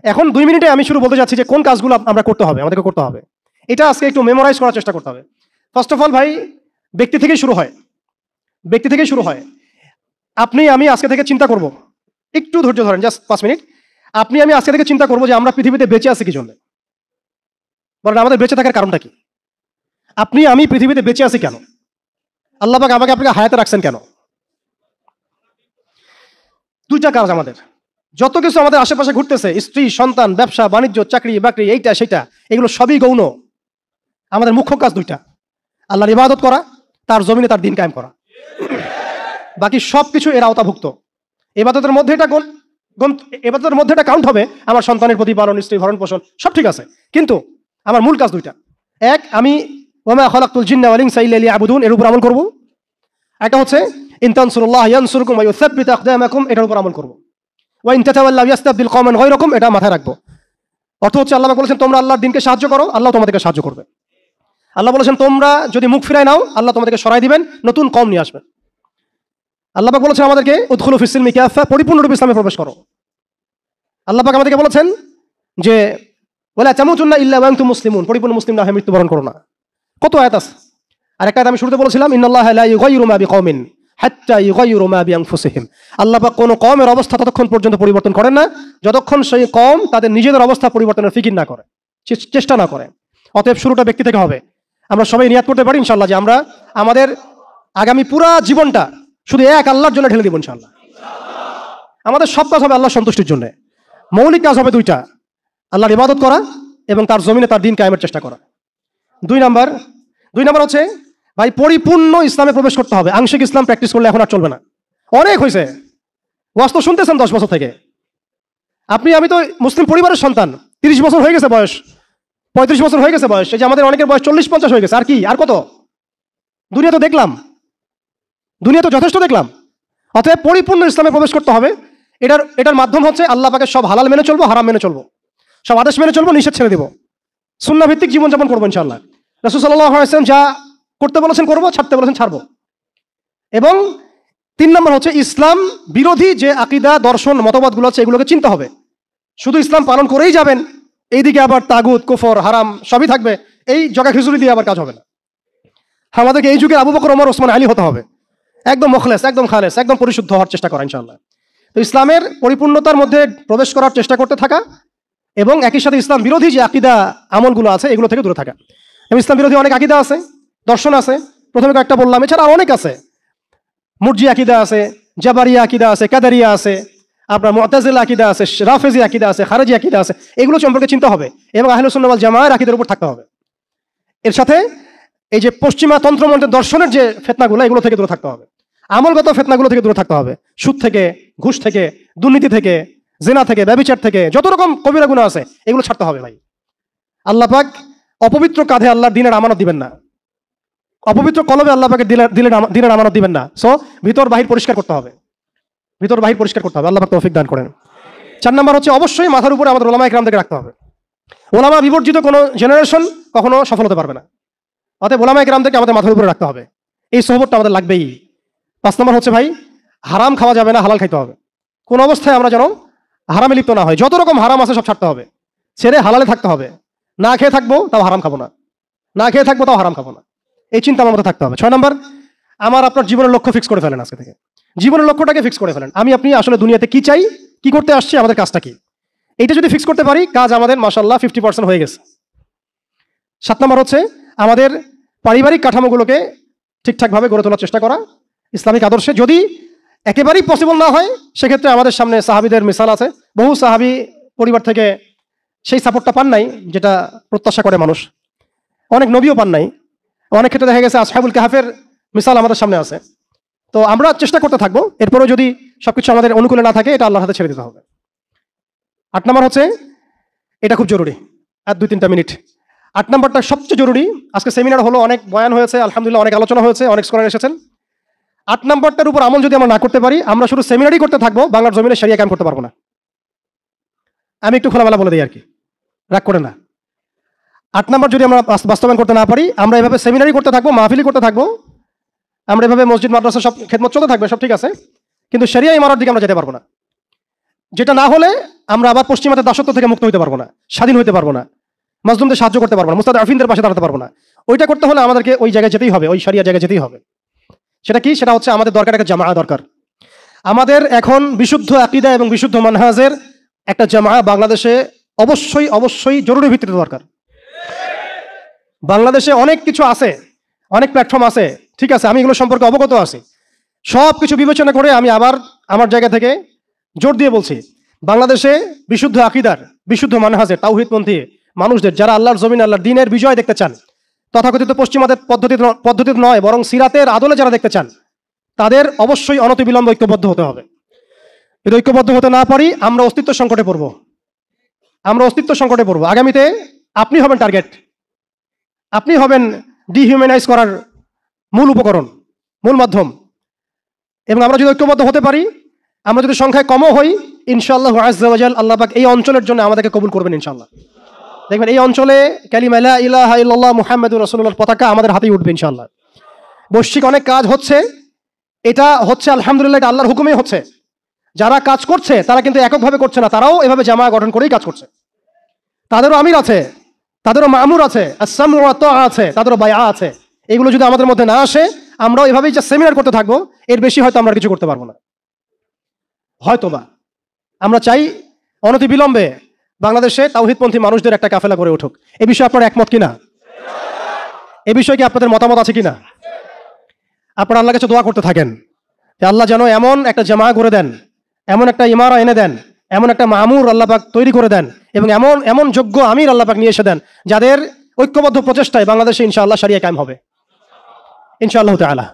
এখন 2 মিনিটে আমি শুরু বলতে যাচ্ছি যে কোন কাজগুলো আমরা করতে হবে, আমাদেরকে করতে হবে। এটা আজকে একটু মেমোরাইজ করার চেষ্টা করতে হবে। ফার্স্ট অফ অল ভাই, ব্যক্তি থেকেই শুরু হয়, ব্যক্তি থেকেই শুরু হয়। আপনি আমি আজকে থেকে চিন্তা করব, একটু ধৈর্য ধরেন, জাস্ট 5 মিনিট। আপনি আমি আজকে থেকে চিন্তা করবো যে আমরা পৃথিবীতে বেঁচে আছি কি জন্য, বলেন আমাদের বেঁচে থাকার কারণটা কি? আপনি আমি পৃথিবীতে বেঁচে আছি কেন? আল্লাহ পাক আমাকে আপনাকে হায়াতে রাখছেন কেন? 2টা কাজ আমাদের। যত কিছু আমাদের আশেপাশে ঘুরতেছে, স্ত্রী, সন্তান, ব্যবসা বাণিজ্য, চাকরি বাকরি, এইটা সেটা, এগুলো সবই গৌণ। আমাদের মুখ্য কাজ 2টা, আল্লাহর ইবাদত করা, তার জমিনে তার দিন কায়েম করা। বাকি সবকিছু এর আওতাভুক্ত। ইবাদতের মধ্যে ইবাদতের মধ্যে এটা কাউন্ট হবে, আমার সন্তানের প্রতিপালন, স্ত্রী ভরণ পোষণ সব ঠিক আছে, কিন্তু আমার মূল কাজ 2টা। এক, আমি ওয়া মা খালাকতুল জিন্না ওয়াল ইনসা ইল্লা লিয়াবুদুন, এর উপর আমল করব। একটা হচ্ছে ইন তানসুরুল্লাহ ইয়ানসুরকুম ওয়া ইউসাব্বিত আকদামাকুম, এটার উপর আমল করব। ওয়া ইন তাতাওয়াল্লাউ ইয়াস্তাবদিল কওমান গায়রাকুম, এটা মাথায় রাখবো। অর্থ হচ্ছে আল্লাহ পাক বলেছেন তোমরা আল্লাহর দ্বীনকে সাহায্য করো, আল্লাহ তোমাদেরকে সাহায্য করবে। আল্লাহ বলেছেন তোমরা যদি মুখ ফিরায় নাও, আল্লাহ তোমাদেরকে সরাই দিবেন, নতুন কওম নিয়ে আসবেন। আল্লাহ পাক বলেছেন আমাদেরকে উদখুলু ফিস সিলমি কাফা, পরিপূর্ণরূপে ইসলামে প্রবেশ করো। আল্লাহ পাক আমাদেরকে বলেছেন যে ওয়ালা তামুতুন্না ইল্লা ওয়া আনতুম মুসলিমুন, পরিপূর্ণ মুসলিম না হয়ে মৃত্যুবরণ করো না। কত আয়াত আছে। আর একটা আয়াত আমি শুরুতে বলেছিলাম ইন্নাল্লাহা লা ইউগাইয়িরু মা বিকওমিন হাত্তা ইউগাইয়িরু মা বিআনফুসিহিম, আল্লাহ পাক কোন কওমের অবস্থা ততক্ষণ পর্যন্ত পরিবর্তন করেন না যতক্ষণ সেই কওম তাদের নিজেদের অবস্থা পরিবর্তনের ফিকির না করে, চেষ্টা না করে। অতএব শুরুটা ব্যক্তি থেকে হবে। আমরা সবাই নিয়াত করতে পারি ইনশাআল্লাহ যে আমরা আমাদের আগামী পুরা জীবনটা শুধু এক আল্লাহর জন্য ঢেলে দিব ইনশাআল্লাহ। আমাদের সব কাজ হবে আল্লাহর সন্তুষ্টির জন্য। মৌলিক কাজ হবে 2টা, আল্লাহর ইবাদত করা এবং তার জমিনে তার দিন কায়েমের চেষ্টা করা। 2 নাম্বার হচ্ছে ভাই পরিপূর্ণ ইসলামে প্রবেশ করতে হবে। আংশিক ইসলাম প্র্যাকটিস করলে এখন আর চলবে না, অনেক হয়েছে। ওয়াজ তো শুনতেছেন 10 বছর থেকে। আমি তো মুসলিম পরিবারের সন্তান, 30 বছর হয়ে গেছে বয়স, 35 বছর হয়ে গেছে বয়স, এই যে আমাদের অনেকের বয়স 40-50 হয়ে গেছে। আর কি, আর কত? দুনিয়া তো দেখলাম, দুনিয়া তো যথেষ্ট দেখলাম। অতএব পরিপূর্ণ ইসলামে প্রবেশ করতে হবে। এটার মাধ্যম হচ্ছে আল্লাহ পাকের সব হালাল মেনে চলবো, হারাম মেনে চলবো, সব আদেশ মেনে চলবো, নিষেধ ছেড়ে দিব, সুন্নাহ ভিত্তিক জীবনযাপন করবো ইনশাআল্লাহ। রাসূল সাল্লাল্লাহু আলাইহি ওয়াসাল্লাম যা করতে বলেছেন করবো, ছাড়তে বলেছেন ছাড়বো। এবং 3 নম্বর হচ্ছে ইসলাম বিরোধী যে আকীদা, দর্শন, মতবাদগুলো আছে এগুলোকে চিনতে হবে। শুধু ইসলাম পালন করেই যাবেন, এইদিকে আবার তাগুত, কুফর, হারাম সবই থাকবে, এই জগা খিচুড়ি দিয়ে আবার কাজ হবে না। আমাদেরকে এই যুগে আবু বকর, ওমর, ওসমান, আলী হতে হবে, একদম মুখলেস, একদম খালেস, একদম পরিশুদ্ধ হওয়ার চেষ্টা করা ইনশাআল্লাহ। তো ইসলামের পরিপূর্ণতার মধ্যে প্রবেশ করার চেষ্টা করতে থাকা এবং একই সাথে ইসলাম বিরোধী যে আকীদা আমলগুলো আছে এগুলো থেকে দূরে থাকা। এবং ইসলাম বিরোধী অনেক আকীদা আছে, দর্শন আছে, প্রথমে কয়েকটা বললাম, এছাড়া অনেক আছে। মুরজি আকীদা আছে, জাবারিয়া আকীদা আছে, কাদারিয়া আছে, আপনার মুতাজিলা আকীদা আছে, রাফেজি আকীদা আছে, খারেজি আকীদা আছে, এগুলো সম্পর্কে চিন্তা হবে এবং আহলে সুন্নাহ ওয়াল জামাআর আকীদার উপর থাকতে হবে। এর সাথে এই যে পশ্চিমা তন্ত্রমন্ত্রের দর্শনের যে ফিতনাগুলো এগুলো থেকে দূরে থাকতে হবে, আমলগত ফিতনাগুলো থেকে দূরে থাকতে হবে, সুদ থেকে, ঘুষ থেকে, দুর্নীতি থেকে, জিনা থেকে, ব্যভিচার থেকে, যত রকম কবিরা গুনাহ আছে এগুলো ছাড়তে হবে ভাই। আল্লাহ পাক অপবিত্র কাঁধে আল্লাহর দ্বীনের আমানত দিবেন না, অপবিত্র কলবে আল্লাহ পাকের দ্বীনের আমানত দিবেন না। সো ভিতর বাহির পরিষ্কার করতে হবে, ভিতর বাহির পরিষ্কার করতে হবে। আল্লাহ পাক তৌফিক দান করেন। 4 নম্বর হচ্ছে অবশ্যই মাথার উপরে আমাদের ওলামা ইকরামদেরকে রাখতে হবে। ওলামা বিবর্জিত কোনো জেনারেশন কখনো সফল হতে পারবে না। অতএব ওলামা ইকরামদেরকে আমাদের মাথার উপরে রাখতে হবে, এই সোহবতটা আমাদের লাগবেই। 5 নম্বর হচ্ছে ভাই হারাম খাওয়া যাবে না, হালাল খাইতে হবে। কোন অবস্থায় আমরা যেন হারামে লিপ্ত না হয়, যত রকম হারাম আছে সব ছাড়তে হবে, ছেড়ে হালালে থাকতে হবে। না খেয়ে থাকবো তাও হারাম খাবো না, না খেয়ে থাকবো তাও হারাম খাবো না, এই চিন্তা আমার মধ্যে থাকতে হবে। 6 নম্বর, আমার আপনার জীবনের লক্ষ্য ফিক্স করে ফেলেন আজকে থেকে, জীবনের লক্ষ্যটাকে ফিক্স করে ফেলেন। আপনি আসলে দুনিয়াতে কি চাই, কি করতে আসছি, আমাদের কাজটা কি, এইটা যদি ফিক্স করতে পারি কাজ আমাদের মাশাআল্লাহ 50% হয়ে গেছে। 7 নম্বর হচ্ছে আমাদের পারিবারিক কাঠামোগুলোকে ঠিকঠাকভাবে গড়ে তোলার চেষ্টা করা ইসলামিক আদর্শে। যদি একেবারেই পসিবল না হয় সেক্ষেত্রে আমাদের সামনে সাহাবীদের মিসাল আছে, বহু সাহাবী পরিবার থেকে সেই সাপোর্টটা পান নাই যেটা প্রত্যাশা করে মানুষ, অনেক নবীও পান নাই, অনেক ক্ষেত্রে দেখা গেছে আসহাবুল কাহাফের মিসাল আমাদের সামনে আছে। তো আমরা চেষ্টা করতে থাকবো, এরপরেও যদি সবকিছু আমাদের অনুকূলে না থাকে এটা আল্লাহর হাতে ছেড়ে দিতে হবে। 8 নম্বর হচ্ছে, এটা খুব জরুরি, আর 2-3টা মিনিট। 8 নম্বরটা সবচেয়ে জরুরি। আজকে সেমিনার হলো, অনেক বয়ান হয়েছে, আলহামদুলিল্লাহ অনেক আলোচনা হয়েছে, অনেক স্কলার এসেছেন। 8 নম্বরটার উপর আমল যদি আমরা না করতে পারি, আমরা শুধু সেমিনারই করতে থাকবো, বাংলার জমিনে শরিয়া কায়েম করতে পারবো না। আমি একটু খোলামেলা বলে দিই আর কি, রাগ করে না। 8 নম্বর যদি আমরা বাস্তবায়ন করতে না পারি, আমরা এভাবে সেমিনারই করতে থাকবো, মাহফিলি করতে থাকবো, আমরা এভাবে মসজিদ মাদ্রাসা সব খেদমত চলতে থাকবে, সব ঠিক আছে, কিন্তু শরিয়া ইমারতের দিকে আমরা যেতে পারবো না। যেটা না হলে আমরা আবার পশ্চিমাদের দাসত্ব থেকে মুক্ত হতে পারবো না, স্বাধীন হতে পারবো না, মাজলুমদের সাহায্য করতে পারবো না, মুস্তাদআফিনদের পাশে দাঁড়াতে পারবো না। ওইটা করতে হলে আমাদেরকে ওই জায়গায় যেতেই হবে, ওই শরিয়া জায়গায় যেতেই হবে। সেটা কি? সেটা হচ্ছে আমাদের দরকার একটা জামাআ দরকার। আমাদের এখন বিশুদ্ধ আকীদা এবং বিশুদ্ধ মানহাজের একটা জামাআ বাংলাদেশে অবশ্যই অবশ্যই জরুরি ভিত্তিতে দরকার। বাংলাদেশে অনেক কিছু আছে, অনেক প্ল্যাটফর্ম আছে, ঠিক আছে, আমি এগুলো সম্পর্কে অবগত আছি। সব কিছু বিবেচনা করে আমি আবার আমার জায়গা থেকে জোর দিয়ে বলছি, বাংলাদেশে বিশুদ্ধ আকীদার, বিশুদ্ধ মানহাজের, তাওহীদপন্থী মানুষদের, যারা আল্লাহর জমিন, আল্লাহর দ্বীনের বিজয় দেখতে চান, তথাকথিত পশ্চিমাদের পদ্ধতিতে নয় বরং সিরাতের আদলে যারা দেখতে চান, তাদের অবশ্যই অনতিবিলম্বে ঐক্যবদ্ধ হতে হবে। যদি ঐক্যবদ্ধ হতে না পারি, আমরা অস্তিত্ব সংকটে পড়বো, আমরা অস্তিত্ব সংকটে পড়বো। আগামীতে আপনি হবেন টার্গেট, আপনি হবেন ডিহিউম্যানাইজ করার মূল উপকরণ, মূল মাধ্যম। এবং আমরা যদি ঐক্যবদ্ধ হতে পারি, আমরা যদি সংখ্যায় কমও হই, ইনশাআল্লাহ আযজা ওয়া জাল আল্লাহ পাক এই অঞ্চলের জন্য আমাদেরকে কবুল করবেন ইনশাআল্লাহ। দেখবেন এই অঞ্চলে কালিমা লা ইলাহা ইল্লাল্লাহ মুহাম্মাদুর রাসূলুল্লাহর পতাকা আমাদের হাতেই উঠবে ইনশাআল্লাহ। বৈশ্বিক অনেক কাজ হচ্ছে, এটা হচ্ছে আলহামদুলিল্লাহ, এটা আল্লাহর হুকুমেই হচ্ছে। যারা কাজ করছে তারা কিন্তু এককভাবে করছে না, তারাও এভাবে জামায়া গঠন করেই কাজ করছে। তাদেরও আমির আছে, তাদেরও মামুর আছে, আস-সামউ ওয়া তাআ আছে, তাদেরও বায়আ আছে। এগুলো যদি আমাদের মধ্যে না আসে, আমরাও এভাবেই যে সেমিনার করতে থাকবো, এর বেশি হয়তো আমরা কিছু করতে পারবো না। হয়তোবা আমরা চাই অনতিবিলম্বে বাংলাদেশে তাওহীদপন্থী মানুষদের একটা কাফেলা করে উঠুক। এই বিষয়ে আপনারা একমত কিনা? এই বিষয়ে কি আপনাদের মতামত আছে কিনা? আপনারা আল্লাহর কাছে দোয়া করতে থাকেন যে আল্লাহ যেন এমন একটা জামায়া করে দেন, এমন একটা ইমারা এনে দেন, এমন একটা মামুর আল্লাহ পাক তৈরি করে দেন, এবং এমন এমন যোগ্য আমির আল্লাহ পাক নিয়ে এসে দেন, যাদের ঐক্যবদ্ধ প্রচেষ্টায় বাংলাদেশে ইনশাআল্লাহ শরিয়া কায়েম হবে ইনশাআল্লাহ তাআলা।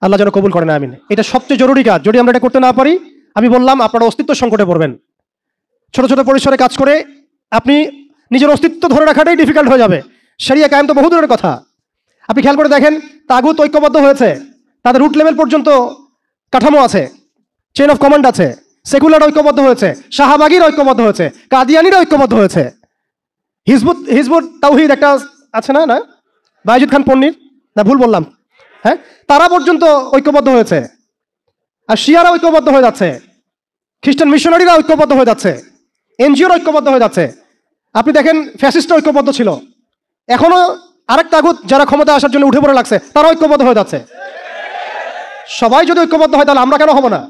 আল্লাহ যেন কবুল করেন, আমিন। এটা সবচেয়ে জরুরি কাজ। যদি আমরা এটা করতে না পারি, আমি বললাম, আপনারা অস্তিত্ব সংকটে পড়বেন। ছোট ছোট পরিসরে কাজ করে আপনি নিজের অস্তিত্ব ধরে রাখাটাই ডিফিকাল্ট হয়ে যাবে। শরিয়া কায়েম তো বহু দূরের কথা। আপনি খেয়াল করে দেখেন, তাগুত ঐক্যবদ্ধ হয়েছে, তাদের রুট লেভেল পর্যন্ত কাঠামো আছে, চেইন অফ কমান্ড আছে। সেকুলার ঐক্যবদ্ধ হয়েছে, শাহবাগীর ঐক্যবদ্ধ হয়েছে, কাদিয়ানিরা ঐক্যবদ্ধ হয়েছে, হিজবুত তাওহীদ একটা আছে না, না বায়েজিদ খান পন্নির, না ভুল বললাম, হ্যাঁ, তারা পর্যন্ত ঐক্যবদ্ধ হয়েছে। আর শিয়ারা ঐক্যবদ্ধ হয়ে যাচ্ছে, খ্রিস্টান মিশনারিরা ঐক্যবদ্ধ হয়ে যাচ্ছে, এনজিওর ঐক্যবদ্ধ হয়ে যাচ্ছে। আপনি দেখেন ফ্যাসিস্ট ঐক্যবদ্ধ ছিল, এখনো আরেক তাগুত যারা ক্ষমতা আসার জন্য উঠে পড়ে লাগছে, তারা ঐক্যবদ্ধ হয়ে যাচ্ছে। সবাই যদি ঐক্যবদ্ধ হয়, তাহলে আমরা কেন হব না?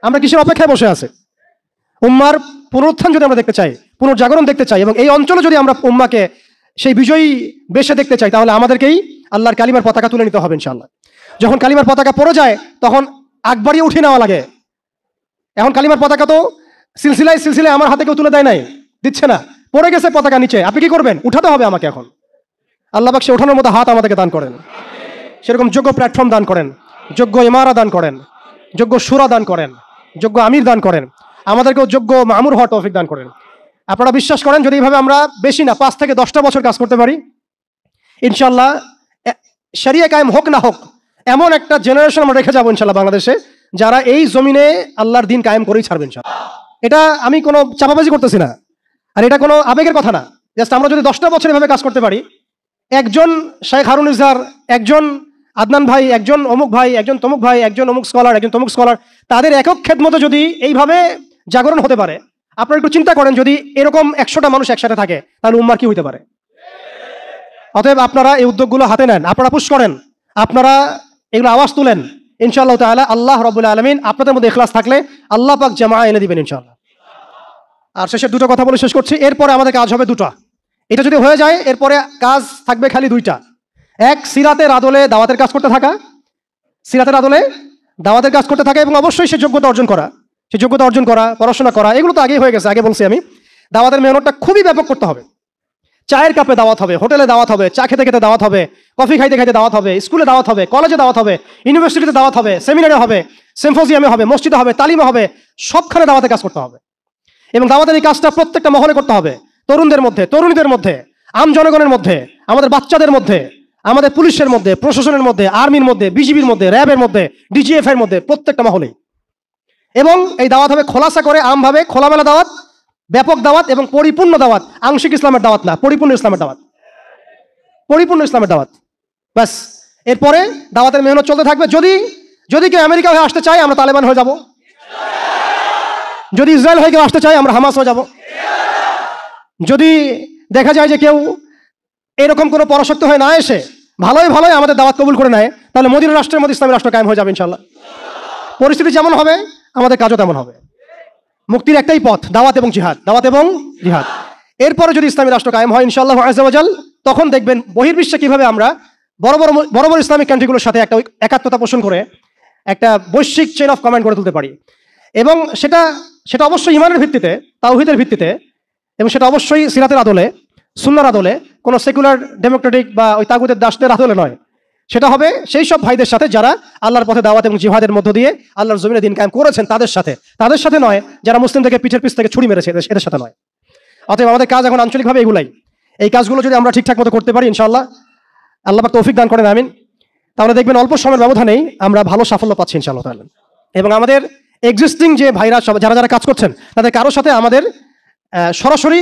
আমরা কিসের অপেক্ষায় বসে আছে? উম্মার পুনরুত্থান যদি আমরা দেখতে চাই, পুনর্জাগরণ দেখতে চাই, এবং এই অঞ্চলে যদি আমরা উম্মাকে সেই বিজয়ী বেশে দেখতে চাই, তাহলে আমাদেরকেই আল্লাহর কালিমার পতাকা তুলে নিতে হবে ইনশাআল্লাহ। যখন কালিমার পতাকা পড়ে যায়, তখন আগ বাড়িয়ে উঠে নেওয়া লাগে। এখন কালিমার পতাকা তো সিলসিলায় সিলসিলায় আমার হাতে কেউ তুলে দেয় নাই, দিচ্ছে না, পড়ে গেছে পতাকা নিচে। আপনি কি করবেন? উঠাতে হবে আমাকে এখন। আল্লাহ পাক সে ওঠানোর মতো হাত আমাদেরকে দান করেন, সেরকম যোগ্য প্ল্যাটফর্ম দান করেন, যোগ্য ইমারা দান করেন, যোগ্য শুরা দান করেন, যোগ্য আমির দান করেন, আমাদেরকেও যোগ্য মামুর হওয়ার তৌফিক দান করেন। আপনারা বিশ্বাস করেন, যদি এইভাবে আমরা বেশি না 5 থেকে 10টা বছর কাজ করতে পারি, ইনশাআল্লাহ শরিয়া কায়েম হোক না হোক, এমন একটা জেনারেশন আমরা রেখে যাবো ইনশাআল্লাহ বাংলাদেশে, যারা এই জমিনে আল্লাহর দিন কায়েম করেই ছাড়বেন ইনশাআল্লাহ। এটা আমি কোনো চাপাবাজি করতেছি না, আর এটা কোনো আবেগের কথা না। জাস্ট আমরা যদি 10টা বছর এভাবে কাজ করতে পারি, একজন শেখ হারুন ইজহার, একজন আদনান ভাই, একজন অমুক ভাই, একজন তমুক ভাই, একজন অমুক স্কলার, একজন তমুক স্কলার, তাদের একক খেদমতে যদি এইভাবে জাগরণ হতে পারে, আপনারা একটু চিন্তা করেন, যদি এরকম 100টা মানুষ একসাথে থাকে, তাহলে উম্মার কি হইতে পারে? অতএব আপনারা এই উদ্যোগগুলো হাতে নেন, আপনারা পুশ করেন, আপনারা এগুলো আওয়াজ তুলেন। ইনশাআল্লাহ তাআলা আল্লাহ রাব্বুল আলামিন আপনাদের মধ্যে ইখলাস থাকলে আল্লাহ পাক জামায়া এনে দিবেন ইনশাআল্লাহ। আর শেষে দুটো কথা বলে শেষ করছি। এরপরে আমাদের কাজ হবে দুটো। এটা যদি হয়ে যায়, এরপরে কাজ থাকবে খালি 2টা। এক, সিরাতের আদলে দাওয়াতের কাজ করতে থাকা, সিরাতের আদলে দাওয়াতের কাজ করতে থাকা, এবং অবশ্যই সে যোগ্যতা অর্জন করা, পড়াশোনা করা, এগুলো তো আগেই হয়ে গেছে, আগে বলছি আমি। দাওয়াতের মেহনতটা খুবই ব্যাপক করতে হবে। চায়ের কাপে দাওয়াত হবে, হোটেলে দাওয়াত হবে, চা খেতে খেতে দাওয়াত হবে, কফি খাইতে খাইতে দাওয়াত হবে, স্কুলে দাওয়াত হবে, কলেজে দাওয়াত হবে, ইউনিভার্সিটিতে দাওয়াত হবে, সেমিনারে হবে, সিম্পোজিয়ামে হবে, মসজিদে হবে, তালিমে হবে, সবখানে দাওয়াতের কাজ করতে হবে। এবং দাওয়াতের এই কাজটা প্রত্যেকটা মহলে করতে হবে, তরুণদের মধ্যে, তরুণীদের মধ্যে, আম জনগণের মধ্যে, আমাদের বাচ্চাদের মধ্যে, আমাদের পুলিশের মধ্যে, প্রশাসনের মধ্যে, আর্মির মধ্যে, বিজিবির মধ্যে, র্যাবের মধ্যে, ডিজিএফ এর মধ্যে, প্রত্যেকটা মহলেই। এবং এই দাওয়াত হবে খোলাসা করে, আমভাবে, খোলামেলা দাওয়াত, ব্যাপক দাওয়াত এবং পরিপূর্ণ দাওয়াত। আংশিক ইসলামের দাওয়াত না, পরিপূর্ণ ইসলামের দাওয়াত, পরিপূর্ণ ইসলামের দাওয়াত। ব্যাস, এরপরে দাওয়াতের মেহনত চলতে থাকবে। যদি কেউ আমেরিকা হয়ে আসতে চায়, আমরা তালেবান হয়ে যাব। যদি ইসরায়েল হয়ে কেউ আসতে চায়, আমরা হামাস হয়ে যাব। যদি দেখা যায় যে কেউ এরকম কোনো পরাশক্তি হয়ে না এসে ভালোই আমাদের দাওয়াত কবুল করে নেয়, তাহলে মদিনা রাষ্ট্রের মধ্যে ইসলামী রাষ্ট্র কায়েম হয়ে যাবে ইনশাআল্লাহ। পরিস্থিতি যেমন হবে আমাদের কাজও তেমন হবে। মুক্তির একটাই পথ, দাওয়াত এবং জিহাদ, দাওয়াত এবং জিহাদ। এরপরে যদি ইসলামী রাষ্ট্র কায়েম হয় ইনশাআল্লাহ আযজা ওয়া জাল, তখন দেখবেন বহির্বিশ্বে কিভাবে আমরা বড় বড় ইসলামিক কান্ট্রিগুলোর সাথে একটা একাত্মতা পোষণ করে একটা বৈশ্বিক চেইন অফ কমান্ড গড়ে তুলতে পারি। এবং সেটা অবশ্যই ইমানের ভিত্তিতে, তাওহীদের ভিত্তিতে, এবং সেটা অবশ্যই সিরাতের আদলে, সুন্নাহর আদলে, কোনো সেকুলার ডেমোক্রেটিক বা ওই তাগুতের দাসদের আদলে নয়। সেটা হবে সেই সব ভাইদের সাথে যারা আল্লাহর পথে দাওয়াত এবং জিহাদের মধ্য দিয়ে আল্লাহর জমিনে দিন কায়েম করেছেন, তাদের সাথে নয় যারা মুসলিম থেকে পিঠের পিছ থেকে ছুরি মেরেছে, এদের সাথে নয়। অতএব আমাদের কাজ এখন আঞ্চলিকভাবে এগুলাই। এই কাজগুলো যদি আমরা ঠিকঠাক মতো করতে পারি ইনশাআল্লাহ, আল্লাহ পাক তৌফিক দান করেন, আমিন, তাহলে দেখবেন অল্প সময়ের ব্যবধানেই আমরা ভালো সাফল্য পাচ্ছি ইনশাআল্লাহ তাআলা। এবং আমাদের এক্সিস্টিং যে ভাইরা যারা কাজ করছেন, তাদের কারোর সাথে আমাদের সরাসরি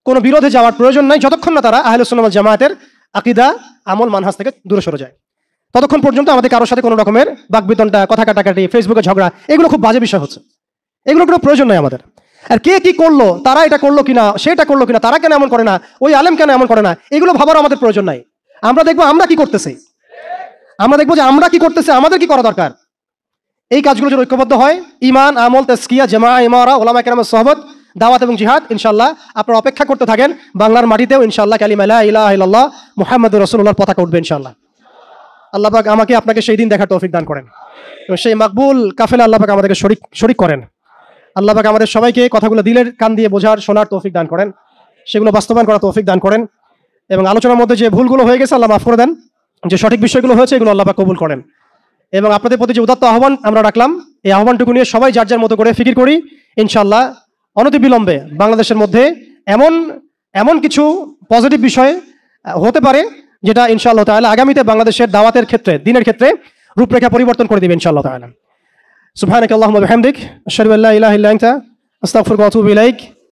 কোনো বিরোধে যাওয়ার প্রয়োজন নাই, যতক্ষণ না তারা আহলে সুন্নাহ ওয়াল জামায়াতের আকীদা, আমল, মানহাজ থেকে দূরে সরে যায়। ততক্ষণ পর্যন্ত আমাদের কারোর সাথে কোনো রকমের বাকবিতণ্ডা, কথা কাটাকাটি, ফেসবুকে ঝগড়া, এগুলো খুব বাজে বিষয় হচ্ছে। এগুলো কোনো প্রয়োজন নাই আমাদের। আর কে কি করলো, তারা এটা করলো কিনা, সেটা করলো কিনা, তারা কেন এমন করে না, ওই আলেম কেন এমন করে না, এগুলো ভাবার আমাদের প্রয়োজন নাই। আমরা দেখবো আমরা কি করতেছি, আমাদের কি করা দরকার। এই কাজগুলো যদি ঐক্যবদ্ধ হয়, ঈমান, আমল, তাজকিয়া, জামাআ, ইমারা, উলামা কেরামের সুহবত, দাওয়াত এবং জিহাদ, ইনশাআল্লাহ আপনারা অপেক্ষা করতে থাকেন। বাংলার মাটিতেও ইনশাআল্লাহ কালিমা লা ইলাহা ইল্লাল্লাহ মুহাম্মাদুর রাসূলুল্লাহর পতাকা উঠবে ইনশাআল্লাহ। আল্লাহ পাক আমাকে আপনাকে সেই দিন দেখার তৌফিক দান করেন এবং সেই মাকবুল কাফেলা আল্লাহ পাক আমাদেরকে শরীক করেন। আল্লাহ পাক আমাদের সবাইকে কথাগুলো দিলের কান দিয়ে বোঝার, শোনার তৌফিক দান করেন, সেগুলো বাস্তবায়ন করার তৌফিক দান করেন। এবং আলোচনার মধ্যে যে ভুলগুলো হয়ে গেছে আল্লাহ মাফ করে দেন, যে সঠিক বিষয়গুলো হয়েছে এগুলো আল্লাহ পাক কবুল করেন। এবং আপনাদের প্রতি যে উদাত্ত আহ্বান আমরা রাখলাম, এই আহ্বানটুকু নিয়ে সবাই যার যার মতো করে ফিকির করি। ইনশাআল্লাহ অনতিবিলম্বে বাংলাদেশের মধ্যে এমন কিছু পজিটিভ বিষয় হতে পারে যেটা ইনশাআল্লাহ তাআলা আগামীতে বাংলাদেশের দাওয়াতের ক্ষেত্রে, দ্বীনের ক্ষেত্রে রূপরেখা পরিবর্তন করে দিবে ইনশাআল্লাহ তাআলা। সুবহানাকাল্লাহুম্মা ওয়া বিহামদিক, আশহাদু আল্লা ইলাহা ইল্লা আনতা, আস্তাগফিরুকা ওয়া আতুবু ইলাইক।